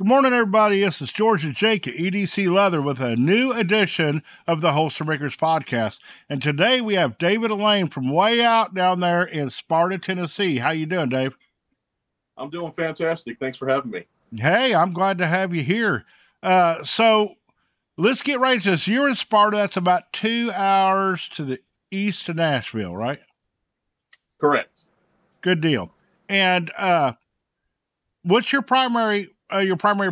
Good morning, everybody. This is George and Jake at EDC Leather with a new edition of the Holster Makers podcast. And today we have David Allain from way out down there in Sparta, Tennessee. How you doing, Dave? I'm doing fantastic. Thanks for having me. Hey, I'm glad to have you here. So let's get right into this. You're in Sparta. That's about 2 hours to the east of Nashville, right? Correct. Good deal. And what's your primary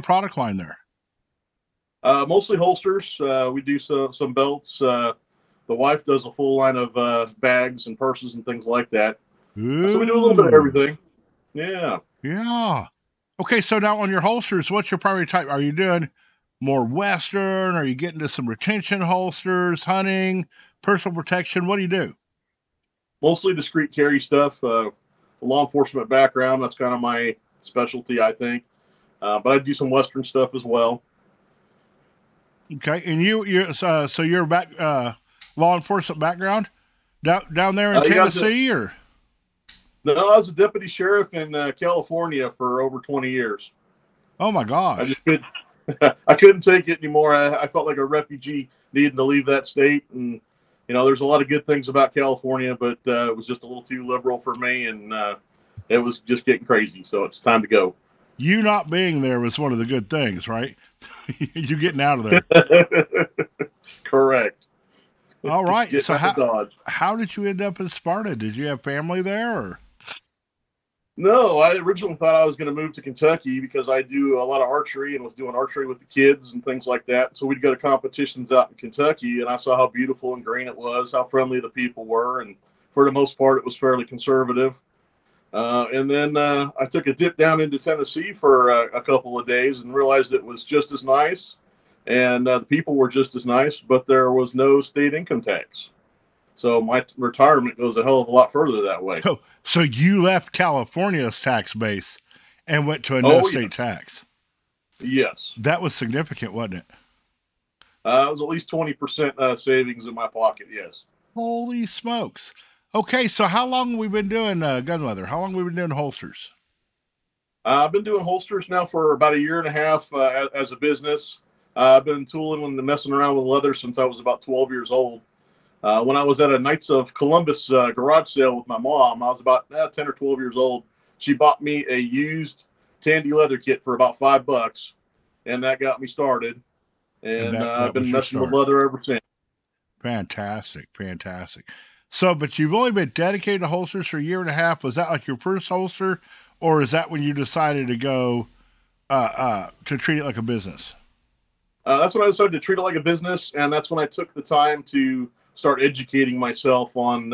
product line there? Mostly holsters. We do some belts. The wife does a full line of bags and purses and things like that. So we do a little bit of everything. Yeah. Yeah. Okay, so now on your holsters, what's your primary type? Are you doing more Western? Are you getting to some retention holsters, hunting, personal protection? What do you do? Mostly discreet carry stuff. Law enforcement background. That's kind of my specialty, I think. But I do some Western stuff as well. Okay, and so you're back law enforcement background down there in Tennessee, or? No, I was a deputy sheriff in California for over 20 years. Oh my gosh! I couldn't take it anymore. I felt like a refugee needing to leave that state, and there's a lot of good things about California, but it was just a little too liberal for me, and it was just getting crazy. So it's time to go. You not being there was one of the good things, right? You getting out of there. Correct. All right. So how did you end up in Sparta? Did you have family there, or? No, I originally thought I was going to move to Kentucky because I do a lot of archery and was doing archery with the kids and things like that. So we'd go to competitions out in Kentucky, and I saw how beautiful and green it was, how friendly the people were, and for the most part, it was fairly conservative. And then I took a dip down into Tennessee for a couple of days and realized it was just as nice, and the people were just as nice, but there was no state income tax. So my retirement goes a hell of a lot further that way. So you left California's tax base and went to a no-state tax? Yes. That was significant, wasn't it? It was at least 20% savings in my pocket, yes. Holy smokes. Okay, so how long have we been doing gun leather? How long have we been doing holsters? I've been doing holsters now for about a year and a half as a business. I've been tooling and messing around with leather since I was about 12 years old. When I was at a Knights of Columbus garage sale with my mom, I was about 10 or 12 years old. She bought me a used Tandy leather kit for about $5, and that got me started. And I've been messing with leather ever since. Fantastic. So, but you've only been dedicated to holsters for a year and a half. Was that like your first holster, or is that when you decided to go to treat it like a business? That's when I decided to treat it like a business, and that's when I took the time to start educating myself on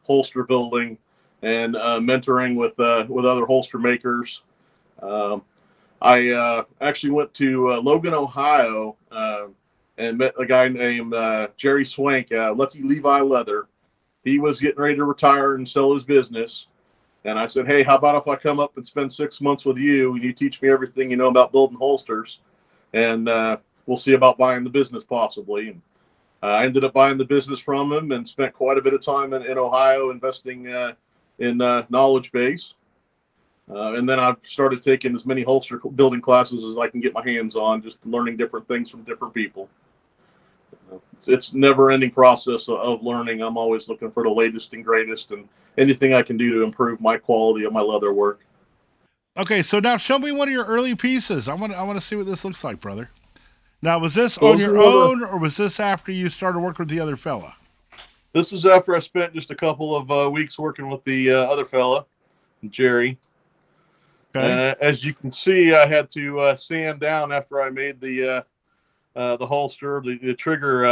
holster building and mentoring with other holster makers. I actually went to Logan, Ohio, and met a guy named Jerry Swank, Lucky Levi Leather. He was getting ready to retire and sell his business. And I said, hey, how about if I come up and spend 6 months with you and you teach me everything you know about building holsters, and we'll see about buying the business possibly. And I ended up buying the business from him and spent quite a bit of time in Ohio investing in knowledge base. And then I've started taking as many holster building classes as I can get my hands on, just learning different things from different people. It's never-ending process of learning. I'm always looking for the latest and greatest and anything I can do to improve my quality of my leather work. Okay, so now show me one of your early pieces. I want to see what this looks like, brother. Now, was this on your own, or was this after you started working with the other fella? This is after I spent just a couple of weeks working with the other fella, Jerry. Okay. As you can see, I had to sand down after I made the holster. The trigger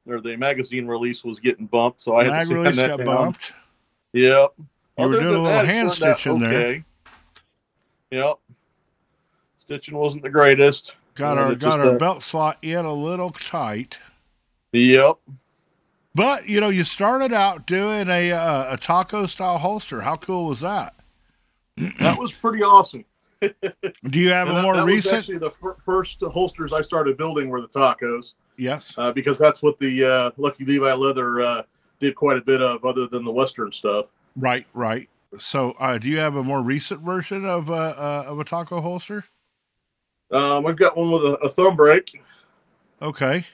or the magazine release was getting bumped, so I had to sand that down. Bumped. Yep. You were doing a little hand stitching there. Yep. Stitching wasn't the greatest. Got our belt slot in a little tight. Yep. But you started out doing a taco style holster. How cool was that? That was pretty awesome. Do you have a more recent? Was actually the first holsters I started building were the tacos. Yes. Because that's what the Lucky Levi Leather did quite a bit of, other than the Western stuff. Right. So, do you have a more recent version of a taco holster? I've got one with a thumb brake. Okay.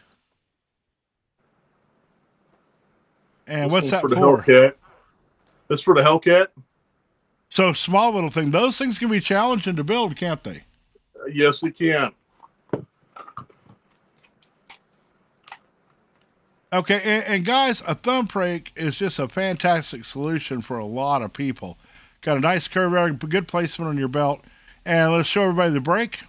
And This what's one's for that the for? Hellcat. This for the Hellcat. So small little thing. Those things can be challenging to build, can't they? Yes, it can. Okay, and guys, a thumb brake is just a fantastic solution for a lot of people. Got a nice curve there, good placement on your belt. And let's show everybody the brake.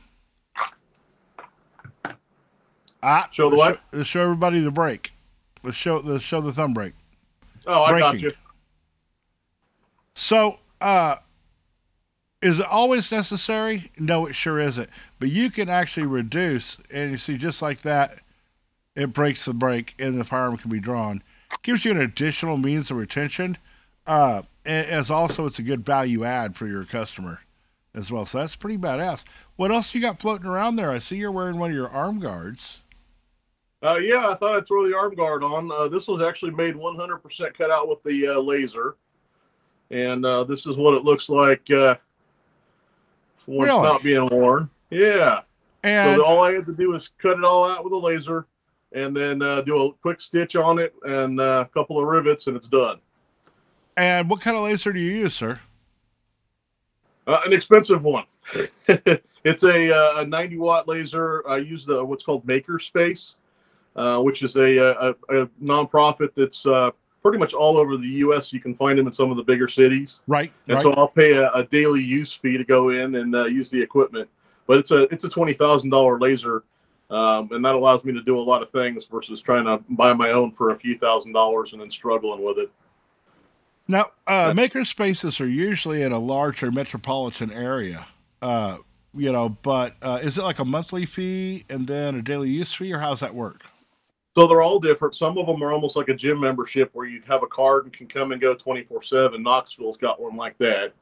Show the what? Let's show everybody the brake. Let's show the thumb brake. Oh, I got Braking. you. So, is it always necessary? No, it sure isn't. But you can actually reduce, and you see, just like that, it breaks the brake, and the firearm can be drawn. Gives you an additional means of retention. As also, it's a good value add for your customer as well. So that's pretty badass. What else you got floating around there? I see you're wearing one of your arm guards. Yeah, I thought I'd throw the arm guard on. This was actually made 100% cut out with the laser. And this is what it looks like when it's not being worn. Yeah. And so all I had to do is cut it all out with a laser and then do a quick stitch on it and a couple of rivets, and it's done. And what kind of laser do you use, sir? An expensive one. It's a 90-watt laser. I use what's called Makerspace, which is a nonprofit that's pretty much all over the U.S. You can find them in some of the bigger cities. Right. And so I'll pay a daily use fee to go in and use the equipment. But it's a $20,000 laser, and that allows me to do a lot of things versus trying to buy my own for a few $1,000s and then struggling with it. Now, maker spaces are usually in a larger metropolitan area, but is it like a monthly fee and then a daily use fee, or how's that work? So they're all different. Some of them are almost like a gym membership where you have a card and can come and go 24/7. Knoxville's got one like that.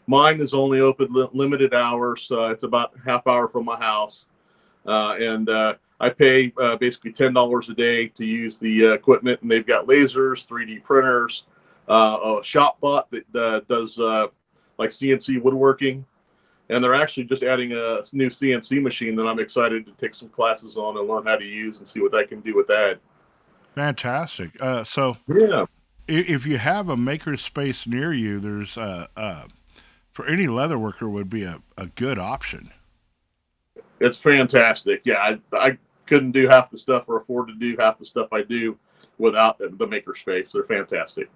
Mine is only open limited hours. It's about a half hour from my house. And I pay basically $10 a day to use the equipment. And they've got lasers, 3D printers, a shop bot that does like CNC woodworking. And they're actually just adding a new CNC machine that I'm excited to take some classes on and learn how to use and see what I can do with that. Fantastic. So yeah, if you have a maker space near you, there's for any leather worker would be a good option. It's fantastic. Yeah, I couldn't do half the stuff or afford to do half the stuff I do without the maker space. They're fantastic.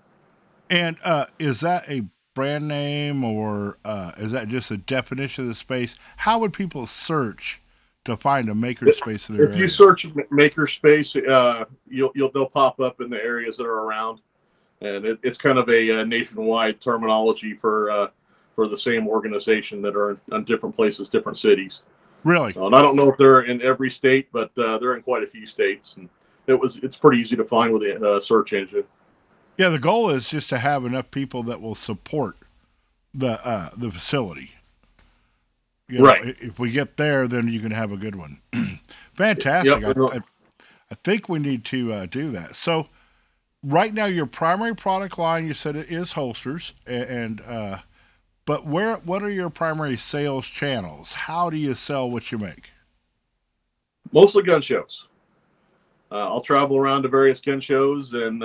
And is that a brand name, or is that just a definition of the space? How would people search to find a maker space in their area? If you search maker space, they'll pop up in the areas that are around, and it's kind of a nationwide terminology for the same organization that are in different places, different cities. Really? And I don't know if they're in every state, but they're in quite a few states, and it's pretty easy to find with the search engine. Yeah, the goal is just to have enough people that will support the facility. Right. If we get there, then you can have a good one. Fantastic. Yep. I think we need to do that. So right now, your primary product line, you said it is holsters, but what are your primary sales channels? How do you sell what you make? Mostly gun shows. I'll travel around to various gun shows, and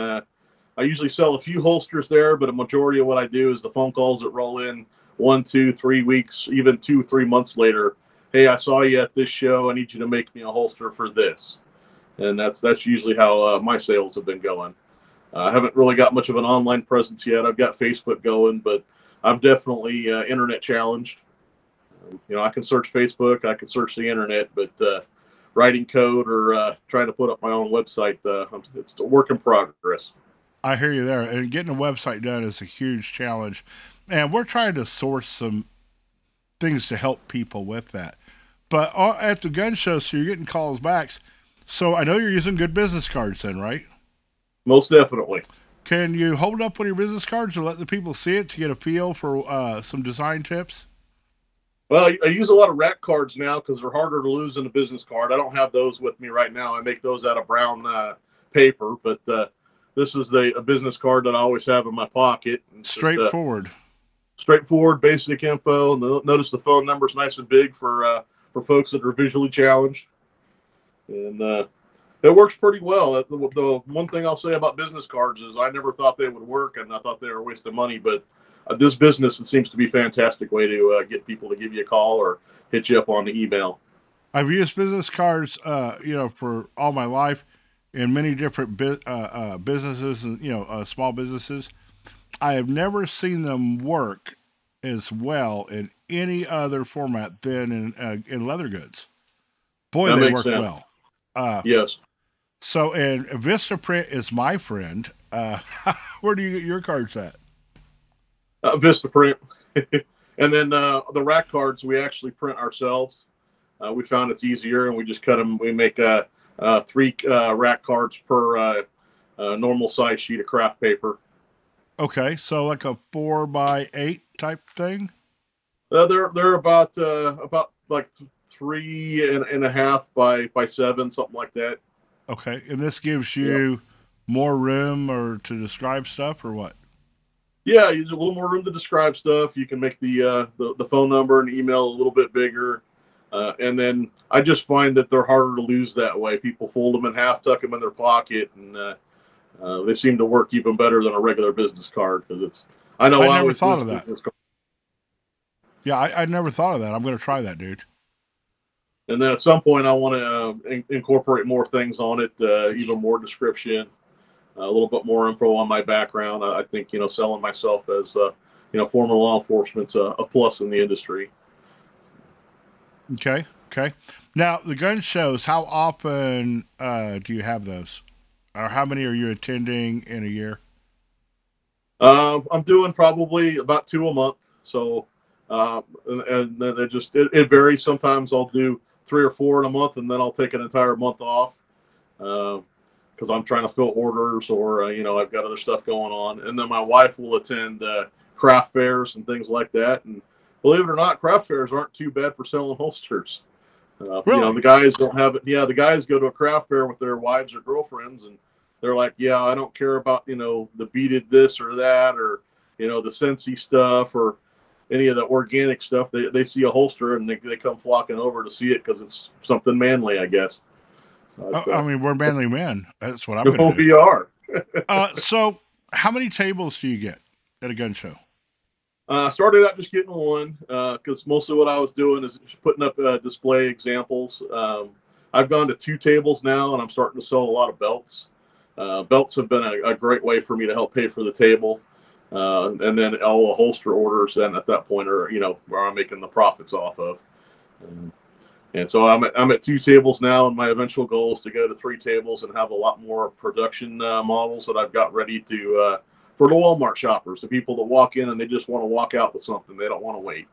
I usually sell a few holsters there, but a majority of what I do is the phone calls that roll in 1, 2, 3 weeks, even 2 or 3 months later. Hey, I saw you at this show. I need you to make me a holster for this. And that's usually how my sales have been going. I haven't really got much of an online presence yet. I've got Facebook going, but I'm definitely internet challenged. I can search Facebook, I can search the internet, but writing code or trying to put up my own website, it's a work in progress. I hear you there. And getting a website done is a huge challenge. And we're trying to source some things to help people with that. But at the gun show, so you're getting calls back. So I know you're using good business cards then, right? Most definitely. Can you hold up one of your business cards and let the people see it to get a feel for some design tips? Well, I use a lot of rack cards now because they're harder to lose than a business card. I don't have those with me right now. I make those out of brown paper, but this is a business card that I always have in my pocket. Straightforward. Straightforward, basic info. And notice the phone number is nice and big for for folks that are visually challenged, and it works pretty well. The one thing I'll say about business cards is I never thought they would work, and I thought they were a waste of money. But this business, it seems to be a fantastic way to get people to give you a call or hit you up on the email. I've used business cards, for all my life in many different businesses and small businesses. I have never seen them work as well in any other format than in leather goods. Boy, That they makes work sense. well. Uh, Yes. so, and Vistaprint is my friend. Where do you get your cards at? Vistaprint. And then the rack cards we actually print ourselves. We found it's easier, and we just cut them. We make 3 rack cards per normal size sheet of craft paper. Okay, so like a 4x8 type thing. They're about like 3.5 by 7, something like that. Okay, and this gives Yep. you more room or to describe stuff or what? Yeah, there's a little more room to describe stuff. You can make the phone number and email a little bit bigger. And then I just find that they're harder to lose that way. People fold them in half, tuck them in their pocket, and they seem to work even better than a regular business card because it's. I know I I never always thought lose of that. business cards. Yeah, I never thought of that. I'm going to try that, dude. And then at some point, I want to incorporate more things on it, even more description, a little bit more info on my background. I think selling myself as former law enforcement's a plus in the industry. Okay, okay. Now, the gun shows, how often do you have those? Or how many are you attending in a year? I'm doing probably about 2 a month. So, and then it varies. Sometimes I'll do 3 or 4 in a month, and then I'll take an entire month off because I'm trying to fill orders or I've got other stuff going on. And then my wife will attend craft fairs and things like that. And believe it or not, craft fairs aren't too bad for selling holsters. Really? The guys don't have it. Yeah, the guys go to a craft fair with their wives or girlfriends, and they're like, "Yeah, I don't care about the beaded this or that, or the Scentsy stuff, or any of the organic stuff." They see a holster and they come flocking over to see it because it's something manly, I guess. I But, I mean, we're manly men. That's what I'm going to do. we are. So, how many tables do you get at a gun show? Started out just getting one because mostly what I was doing is putting up display examples. I've gone to 2 tables now, and I'm starting to sell a lot of belts. Belts have been a great way for me to help pay for the table, and then all the holster orders. Then at that point are where I'm making the profits off of. And so I'm at 2 tables now, and my eventual goal is to go to 3 tables and have a lot more production models that I've got ready to for the Walmart shoppers, the people that walk in and they just want to walk out with something. They don't want to wait.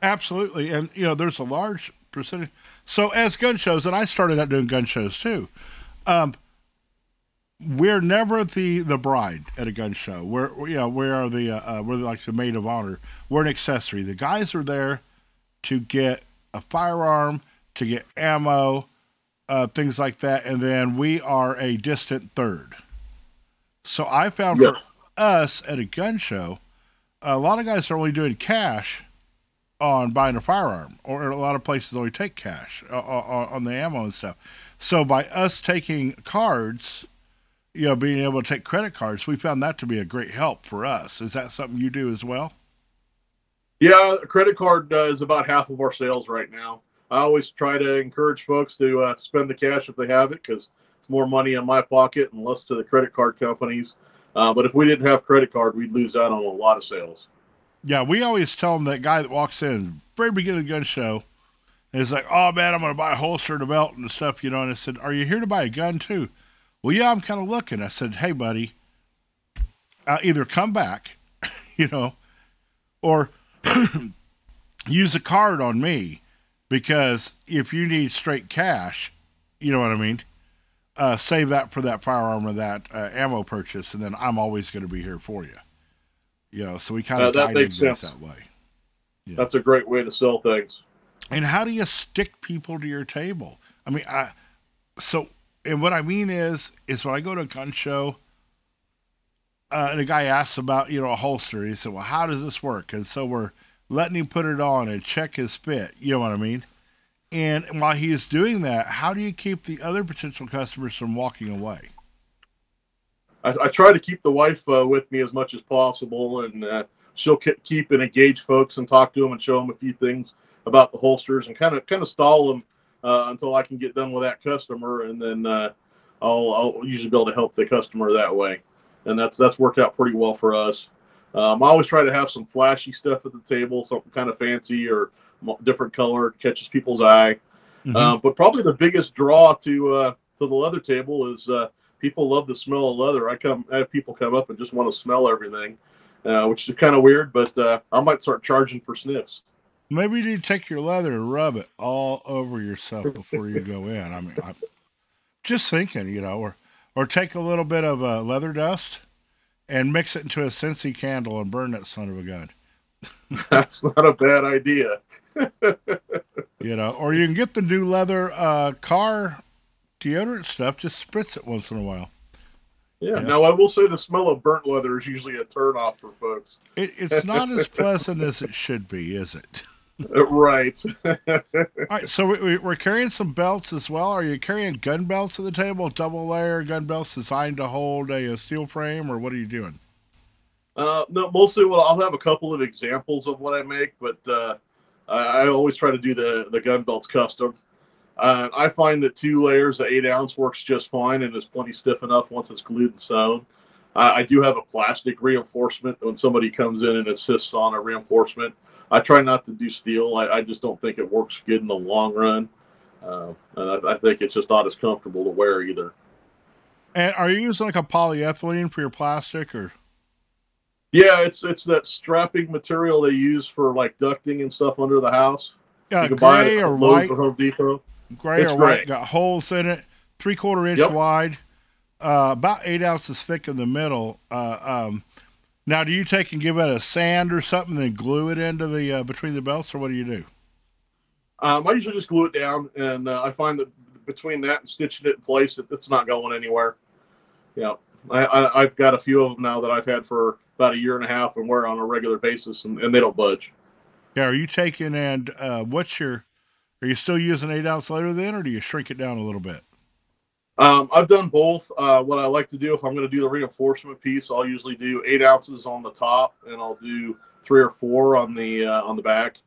Absolutely. And, there's a large percentage. So, as gun shows, and I started out doing gun shows too, we're never the bride at a gun show. We're like the maid of honor. We're an accessory. The guys are there to get a firearm, to get ammo, things like that, and then we are a distant third. So I found Yeah. for us at a gun show, a lot of guys are only doing cash on buying a firearm, or a lot of places only take cash on the ammo and stuff. So by us taking cards, being able to take credit cards, we found that to be a great help for us. Is that something you do as well? Yeah, a credit card is about half of our sales right now. I always try to encourage folks to spend the cash if they have it because it's more money in my pocket and less to the credit card companies. But if we didn't have credit card, we'd lose out on a lot of sales. Yeah, we always tell them that guy that walks in, very beginning of the gun show, is like, "Oh man, I'm going to buy a holster and a belt and stuff," And I said, "Are you here to buy a gun too?" "Well, yeah, I'm kind of looking." I said, "Hey, buddy, either come back, or use a card on me, because if you need straight cash, you know what I mean, save that for that firearm or that ammo purchase, and then I'm always going to be here for you." So we kind of That makes sense. that way. Yeah. That's a great way to sell things. And how do you stick people to your table? I mean, and what I mean is when I go to a gun show, and a guy asks about, a holster, he said, "Well, how does this work?" And so we're letting him put it on and check his fit. You know what I mean? And while he is doing that, how do you keep the other potential customers from walking away? I try to keep the wife with me as much as possible, and she'll keep and engage folks and talk to them and show them a few things about the holsters and kind of stall them until I can get done with that customer, and then I'll usually be able to help the customer that way, and that's worked out pretty well for us. I always try to have some flashy stuff at the table, something kind of fancy or different color, catches people's eye. Mm-hmm. But probably the biggest draw to the leather table is people love the smell of leather. I have people come up and just want to smell everything, which is kind of weird, but I might start charging for sniffs. Maybe you need to take your leather and rub it all over yourself before you go in. I mean, I'm just thinking, or take a little bit of leather dust and mix it into a Scentsy candle and burn that son of a gun. That's not a bad idea. Or you can get the new leather car deodorant stuff. Just spritz it once in a while. Yeah. Now, I will say the smell of burnt leather is usually a turn off for folks. It's not as pleasant as it should be, is it? Right. All right, so we're carrying some belts as well. Are you carrying gun belts at the table, double layer gun belts designed to hold a steel frame, or what are you doing? No, mostly. Well, I'll have a couple of examples of what I make, but I always try to do the gun belts custom. I find that 2 layers of 8-ounce works just fine and is plenty stiff enough once it's glued and sewn. I do have a plastic reinforcement when somebody comes in and insists on a reinforcement. I try not to do steel. I just don't think it works good in the long run. And I think it's just not as comfortable to wear either. And are you using like a polyethylene for your plastic, or? Yeah, it's that strapping material they use for like ducting and stuff under the house. Yeah, you can buy gray it or at Lowe's white? or Home Depot. Gray It's or gray. white, got holes in it, 3/4 inch Yep. wide, about 8 ounces thick in the middle. Now, do you take and give it a sand or something, then glue it into the between the belts, or what do you do? I usually just glue it down, and I find that between that and stitching it in place, it's not going anywhere. Yeah, I've got a few of them now that I've had for about a year and a half and wear on a regular basis, and they don't budge. Yeah, are you taking and are you still using 8-ounce leather then, or do you shrink it down a little bit? I've done both. What I like to do, if I'm going to do the reinforcement piece, I'll usually do 8 ounces on the top, and I'll do 3 or 4 on the back,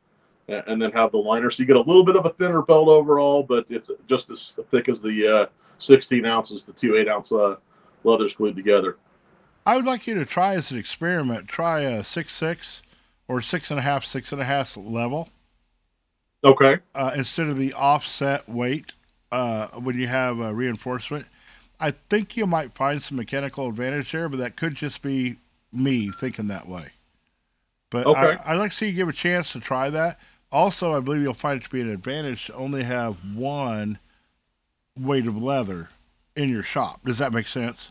and then have the liner. So you get a little bit of a thinner belt overall, but it's just as thick as the 16 ounces, the 2 8-ounce leathers glued together. I would like you to try as an experiment, try a 6.6 or 6.5, 6.5 level. Okay. Instead of the offset weight when you have a reinforcement. I think you might find some mechanical advantage there, but that could just be me thinking that way. But okay. I'd like to see you give a chance to try that. Also, I believe you'll find it to be an advantage to only have one weight of leather in your shop. Does that make sense?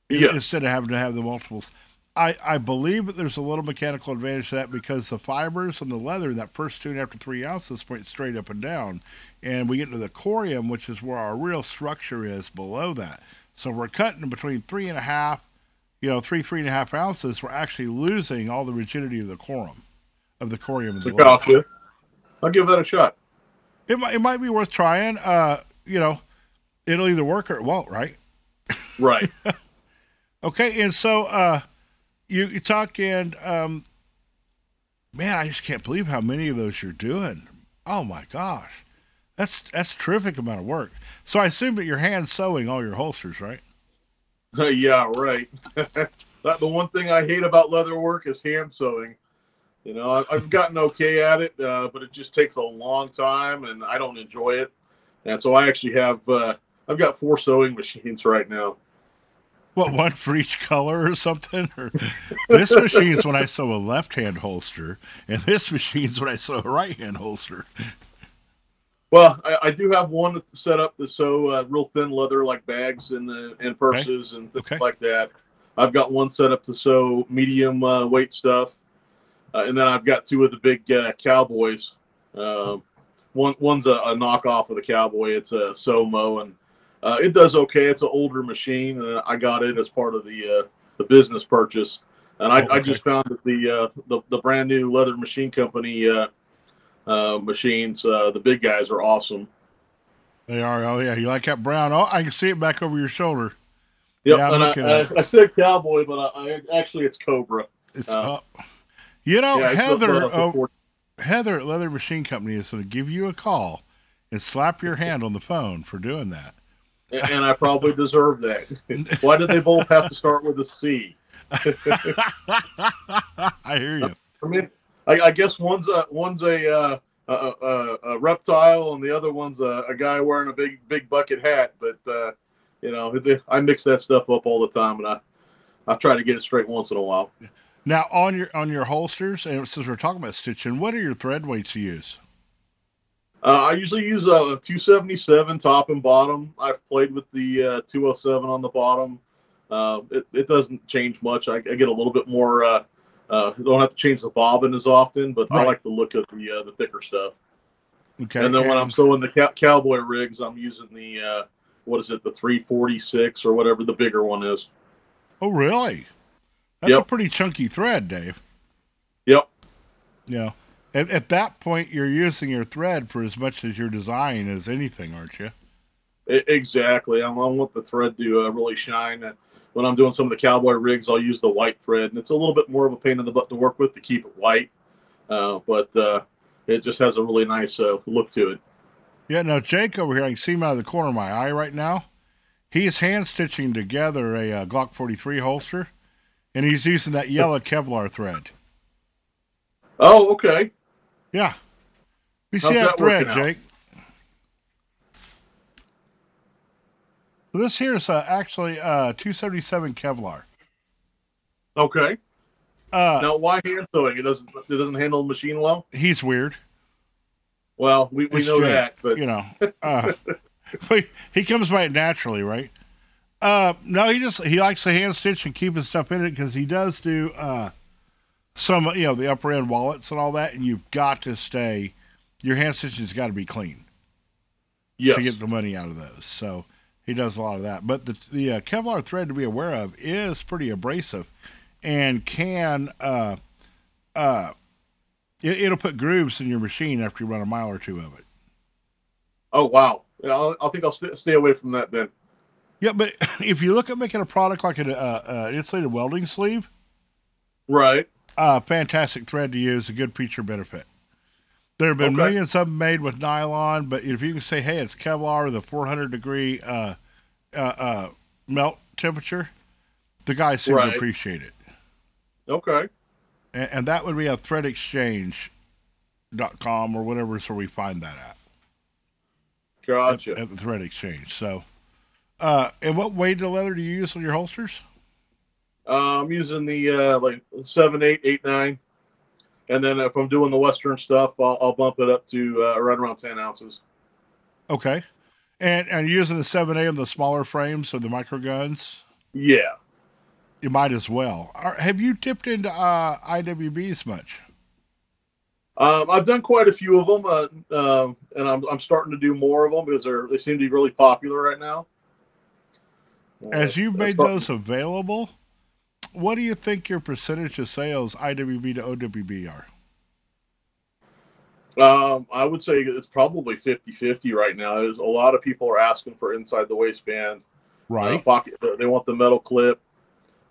Yeah. Instead of having to have the multiples. I believe that there's a little mechanical advantage to that because the fibers and the leather, that first 2.5 to 3 ounces, point straight up and down. And we get into the corium, which is where our real structure is below that. So we're cutting between 3.5, 3.5 ounces. We're actually losing all the rigidity of the corium. And the gotcha. I'll give that a shot. It might be worth trying. It'll either work or it won't, right? Right. Okay, and so you talk, and man, I just can't believe how many of those you're doing. Oh my gosh, that's a terrific amount of work. So I assume that you're hand sewing all your holsters, right? Yeah, right. The one thing I hate about leather work is hand sewing. I've gotten okay at it, but it just takes a long time, and I don't enjoy it. And so I actually I've got 4 sewing machines right now. What, one for each color or something? Or this machine's when I sew a left-hand holster, and this machine's when I sew a right-hand holster. Well, I do have one set up to sew real thin leather, like bags and purses and things like that. I've got one set up to sew medium weight stuff. And then I've got 2 of the big cowboys. One's a knockoff of the cowboy. It's a Somo, and it does okay. It's an older machine, and I got it as part of the business purchase. And I just found that the brand new leather machine company machines. The big guys are awesome. They are. Oh yeah, you like that brown? Oh, I can see it back over your shoulder. Yep, Yeah, I'm and looking at it. I said Cowboy, but actually it's Cobra. It's Uh, up. You know, yeah, it's Heather at Leather Machine Company is going to give you a call and slap your hand on the phone for doing that. and I probably deserve that. Why did they both have to start with a C? I hear you. I mean, I guess one's a reptile and the other one's a guy wearing a big bucket hat. But I mix that stuff up all the time, and I try to get it straight once in a while. Now on your holsters, and since we're talking about stitching, what are your thread weights you use? I usually use a 277 top and bottom. I've played with the 207 on the bottom. It doesn't change much. I get a little bit more. Don't have to change the bobbin as often, but Right. I like the look of the thicker stuff. Okay. And then when I'm sewing the cowboy rigs, I'm using the the 346 or whatever the bigger one is. Oh, really? That's a pretty chunky thread, Dave. Yep. Yeah. At that point, you're using your thread for as much as your design as anything, aren't you? Exactly. I want the thread to really shine. When I'm doing some of the cowboy rigs, I'll use the white thread, and it's a little bit more of a pain in the butt to work with to keep it white, but it just has a really nice look to it. Yeah. Now, Jake over here, I can see him out of the corner of my eye right now. He's hand stitching together a Glock 43 holster, and he's using that yellow Kevlar thread. Oh, okay. Yeah. We How's see that thread, out? Jake. This here is actually 277 Kevlar. Okay. Now, why hand sewing? It doesn't handle the machine well. He's weird. Well, we know Jake, that, but he comes by it naturally, right? No, he likes to hand stitch and keep his stuff in it because he does do some the upper end wallets and all that, and you've got to stay. Your hand stitching's got to be clean. Yes. To get the money out of those. So he does a lot of that. But the Kevlar thread to be aware of is pretty abrasive, and can it'll put grooves in your machine after you run a mile or two of it. Oh wow! Yeah, I think I'll stay away from that then. Yeah, but if you look at making a product like an insulated welding sleeve, right? Fantastic thread to use, a good feature benefit. There have been millions of them made with nylon, but if you can say, hey, it's Kevlar with a 400-degree melt temperature, the guys seem to appreciate it. Okay. And that would be a threadexchange.com or whatever is where we find that at. Gotcha. At the Thread Exchange. So, and what weighted leather do you use on your holsters? I'm using the 7, 8, 8, 9. And then if I'm doing the Western stuff, I'll bump it up to right around 10 ounces. Okay. And you're using the 7A on the smaller frames or the micro guns? Yeah. You might as well. Have you dipped into IWBs much? I've done quite a few of them, and I'm starting to do more of them because they seem to be really popular right now. As you've made those available, what do you think your percentage of sales IWB to OWB are? I would say it's probably 50-50 right now. There's a lot of people are asking for inside the waistband. Right. Pocket. They want the metal clip.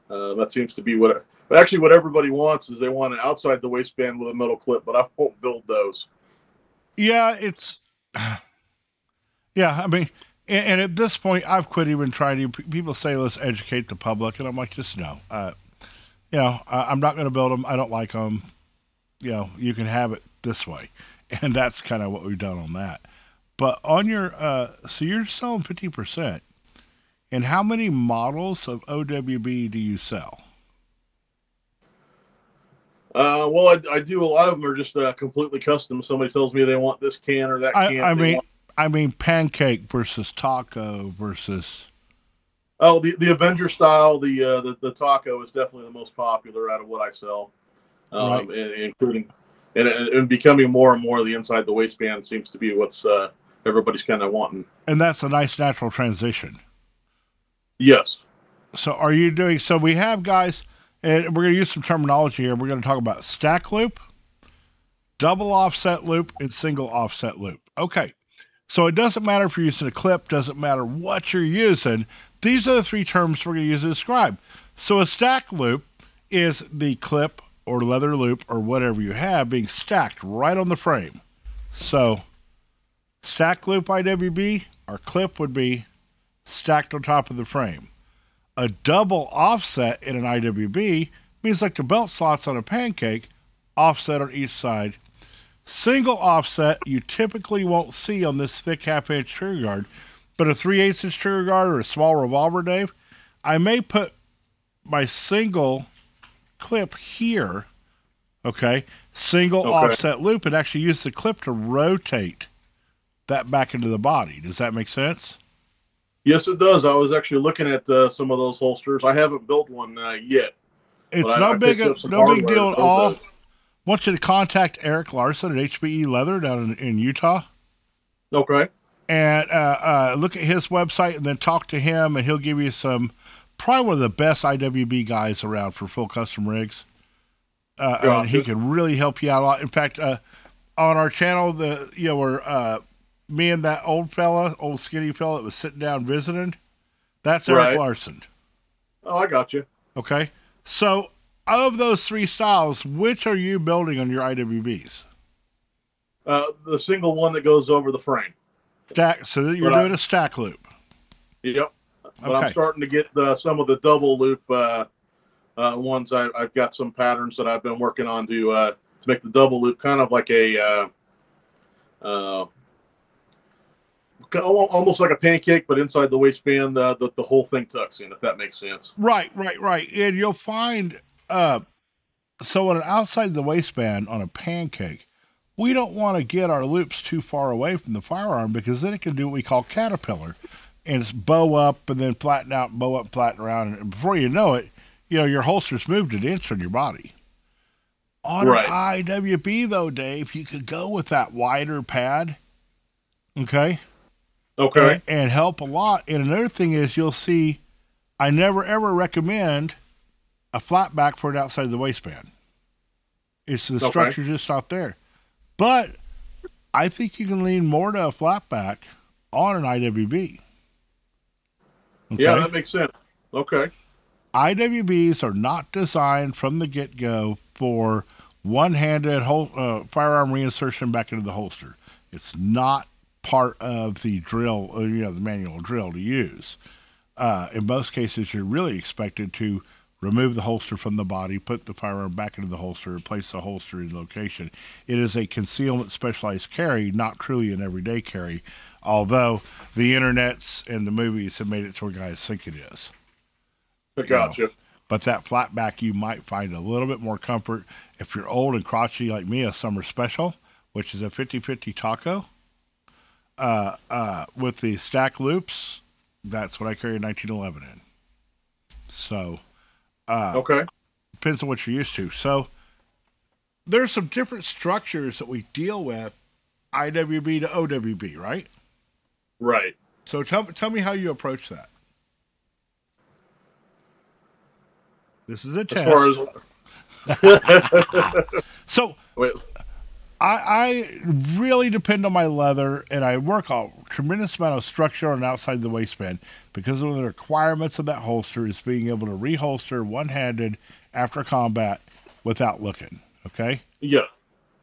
That seems to be what everybody wants is they want an outside the waistband with a metal clip, but I won't build those. Yeah, I mean, and at this point, I've quit even trying to. People say, let's educate the public, and I'm like, just no. I'm not going to build them. I don't like them. You can have it this way. And that's kind of what we've done on that. But on your, so you're selling 50%. And how many models of OWB do you sell? Well, I do. A lot of them are just completely custom. Somebody tells me they want this can or that can. I mean, pancake versus taco versus. Oh, the Avenger style, the taco is definitely the most popular out of what I sell, right. including and becoming more and more the inside the waistband seems to be what's everybody's kind of wanting. And that's a nice natural transition. Yes. So are you doing? So we have guys, and we're going to use some terminology here. We're going to talk about stack loop, double offset loop, and single offset loop. Okay, so it doesn't matter if you're using a clip, doesn't matter what you're using. These are the three terms we're going to use to describe. So a stack loop is the clip or leather loop or whatever you have being stacked right on the frame. So stack loop IWB, our clip would be stacked on top of the frame. A double offset in an IWB means like the belt slots on a pancake, offset on each side. Single offset you typically won't see on this thick half-inch trigger guard, but a 3/8 inch trigger guard or a small revolver, Dave, I may put my single clip here, okay, single offset loop, and actually use the clip to rotate that back into the body. Does that make sense? Yes, it does. I was actually looking at some of those holsters. I haven't built one yet. It's no big deal at all. I want you to contact Eric Larson at HBE Leather down in Utah. Okay. And look at his website and then talk to him, and he'll give you probably one of the best IWB guys around for full custom rigs. And he can really help you out a lot. In fact, on our channel, where me and that old skinny fella that was sitting down visiting, that's Eric Larson. Oh, I got you. Okay. So, of those three styles, which are you building on your IWBs? The single one that goes over the frame. Stack. So you're doing a stack loop. Yep. But I'm starting to get some of the double loop ones. I've got some patterns that I've been working on to make the double loop kind of like almost like a pancake, but inside the waistband, the whole thing tucks in, if that makes sense. Right. And you'll find, so on an outside the waistband on a pancake, we don't want to get our loops too far away from the firearm because then it can do what we call caterpillar. And it's bow up and then flatten out, bow up, flatten around. And before you know it, your holster's moved an inch on your body. On an IWB, though, Dave, you could go with that wider pad. Okay? Okay. And help a lot. And another thing is you'll see, I never ever recommend a flat back for it outside the waistband. It's the structure just not there. But I think you can lean more to a flat back on an IWB. Okay? Yeah, that makes sense. Okay. IWBs are not designed from the get-go for one-handed firearm reinsertion back into the holster. It's not part of the drill, the manual drill to use. In most cases, you're really expected to remove the holster from the body, put the firearm back into the holster, and place the holster in location. It is a concealment specialized carry, not truly an everyday carry, although the internets and the movies have made it to where guys think it is. I gotcha. But that flat back, you might find a little bit more comfort. If you're old and crotchety like me, a Summer Special, which is a 50-50 taco, with the stack loops, that's what I carry a 1911 in. So, depends on what you're used to. So, there's some different structures that we deal with, IWB to OWB, right? Right. So, tell me how you approach that. This is a test. So, I really depend on my leather, and I work a tremendous amount of structure on outside the waistband because one of the requirements of that holster is being able to reholster one-handed after combat without looking, okay? Yeah.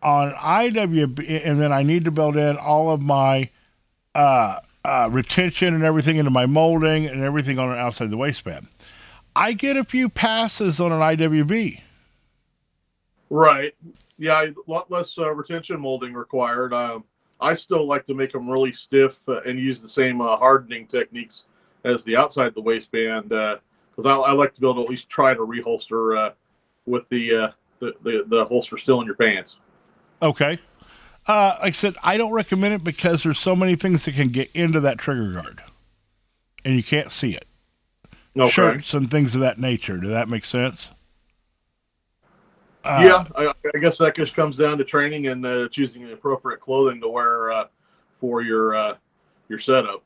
On IWB, and then I need to build in all of my retention and everything into my molding and everything on an outside the waistband. I get a few passes on an IWB. Right. Yeah, a lot less retention molding required. I still like to make them really stiff and use the same hardening techniques as the outside the waistband because I like to be able to at least try to reholster with the holster still in your pants. Okay. Like I said, I don't recommend it because there's so many things that can get into that trigger guard, and you can't see it. Okay. Shirts and things of that nature. Does that make sense? Yeah, I guess that just comes down to training and choosing the appropriate clothing to wear for your setup.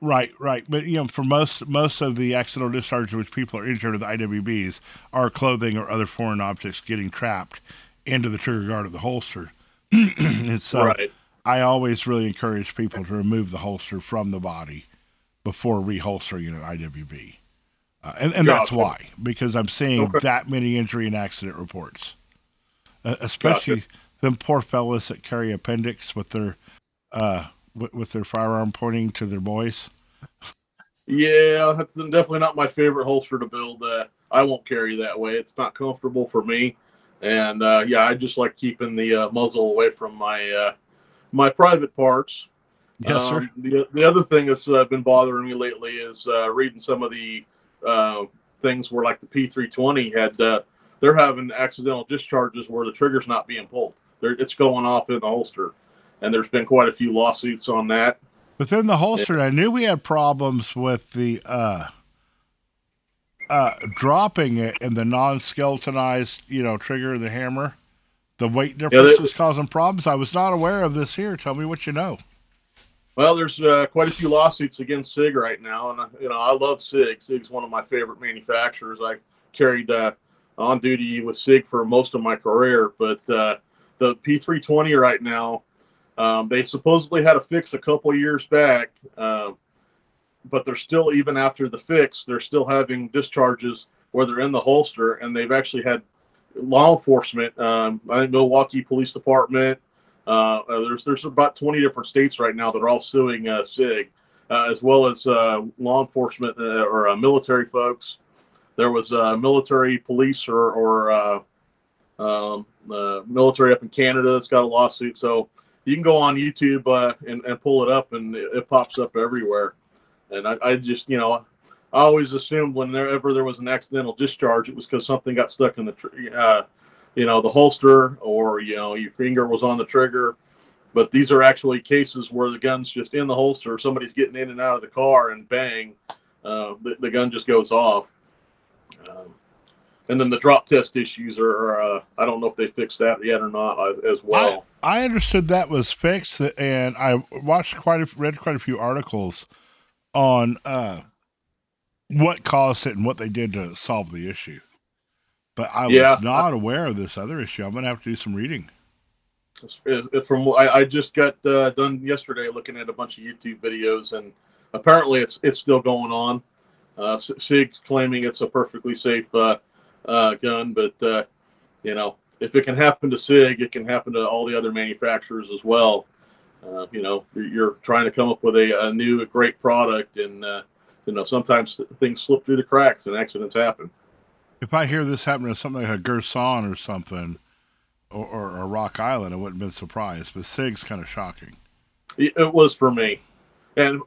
Right. But for most of the accidental discharges which people are injured with IWBs are clothing or other foreign objects getting trapped into the trigger guard of the holster. And so Right. I always really encourage people to remove the holster from the body before reholstering an IWB. And that's Gotcha. why, because I'm seeing Okay. that many injury and accident reports, Gotcha. especially them poor fellas that carry appendix with their firearm pointing to their boys. Yeah, that's definitely not my favorite holster to build. I won't carry that way. It's not comfortable for me. And yeah, I just like keeping the muzzle away from my private parts. Yes, sir. The other thing that's been bothering me lately is reading some of the uh, things where like the P320 had they're having accidental discharges where the trigger's not being pulled. It's going off in the holster, and there's been quite a few lawsuits on that. Within the holster, I knew we had problems with the dropping it in the non-skeletonized, trigger of the hammer. The weight Yeah, difference was causing problems. I was not aware of this here. Tell me what you know. well, there's quite a few lawsuits against SIG right now, and I love SIG. SIG's one of my favorite manufacturers. I carried on duty with SIG for most of my career, but the P320 right now, they supposedly had a fix a couple years back, but they're still, even after the fix, they're still having discharges where they're in the holster, and they've actually had law enforcement. I think Milwaukee Police Department. There's about 20 different states right now that are all suing SIG, as well as law enforcement or military folks. There was military police or military up in Canada that's got a lawsuit. So you can go on YouTube and pull it up, and it pops up everywhere. And I just, I always assumed whenever there was an accidental discharge, it was because something got stuck in the holster, or your finger was on the trigger. But these are actually cases where the gun's just in the holster, somebody's getting in and out of the car, and bang, the gun just goes off. And then the drop test issues are I don't know if they fixed that yet or not as I well. I understood that was fixed, and I read quite a few articles on what caused it and what they did to solve the issue. But I was Yeah, not aware of this other issue. I'm going to have to do some reading. I just got done yesterday looking at a bunch of YouTube videos, and apparently it's still going on. SIG's claiming it's a perfectly safe gun, but if it can happen to SIG, it can happen to all the other manufacturers as well. You're trying to come up with a new great product, and sometimes things slip through the cracks and accidents happen. If I hear this happen to something like a Gerson or something, or a Rock Island, I wouldn't have been surprised. But SIG's kind of shocking. It was for me. And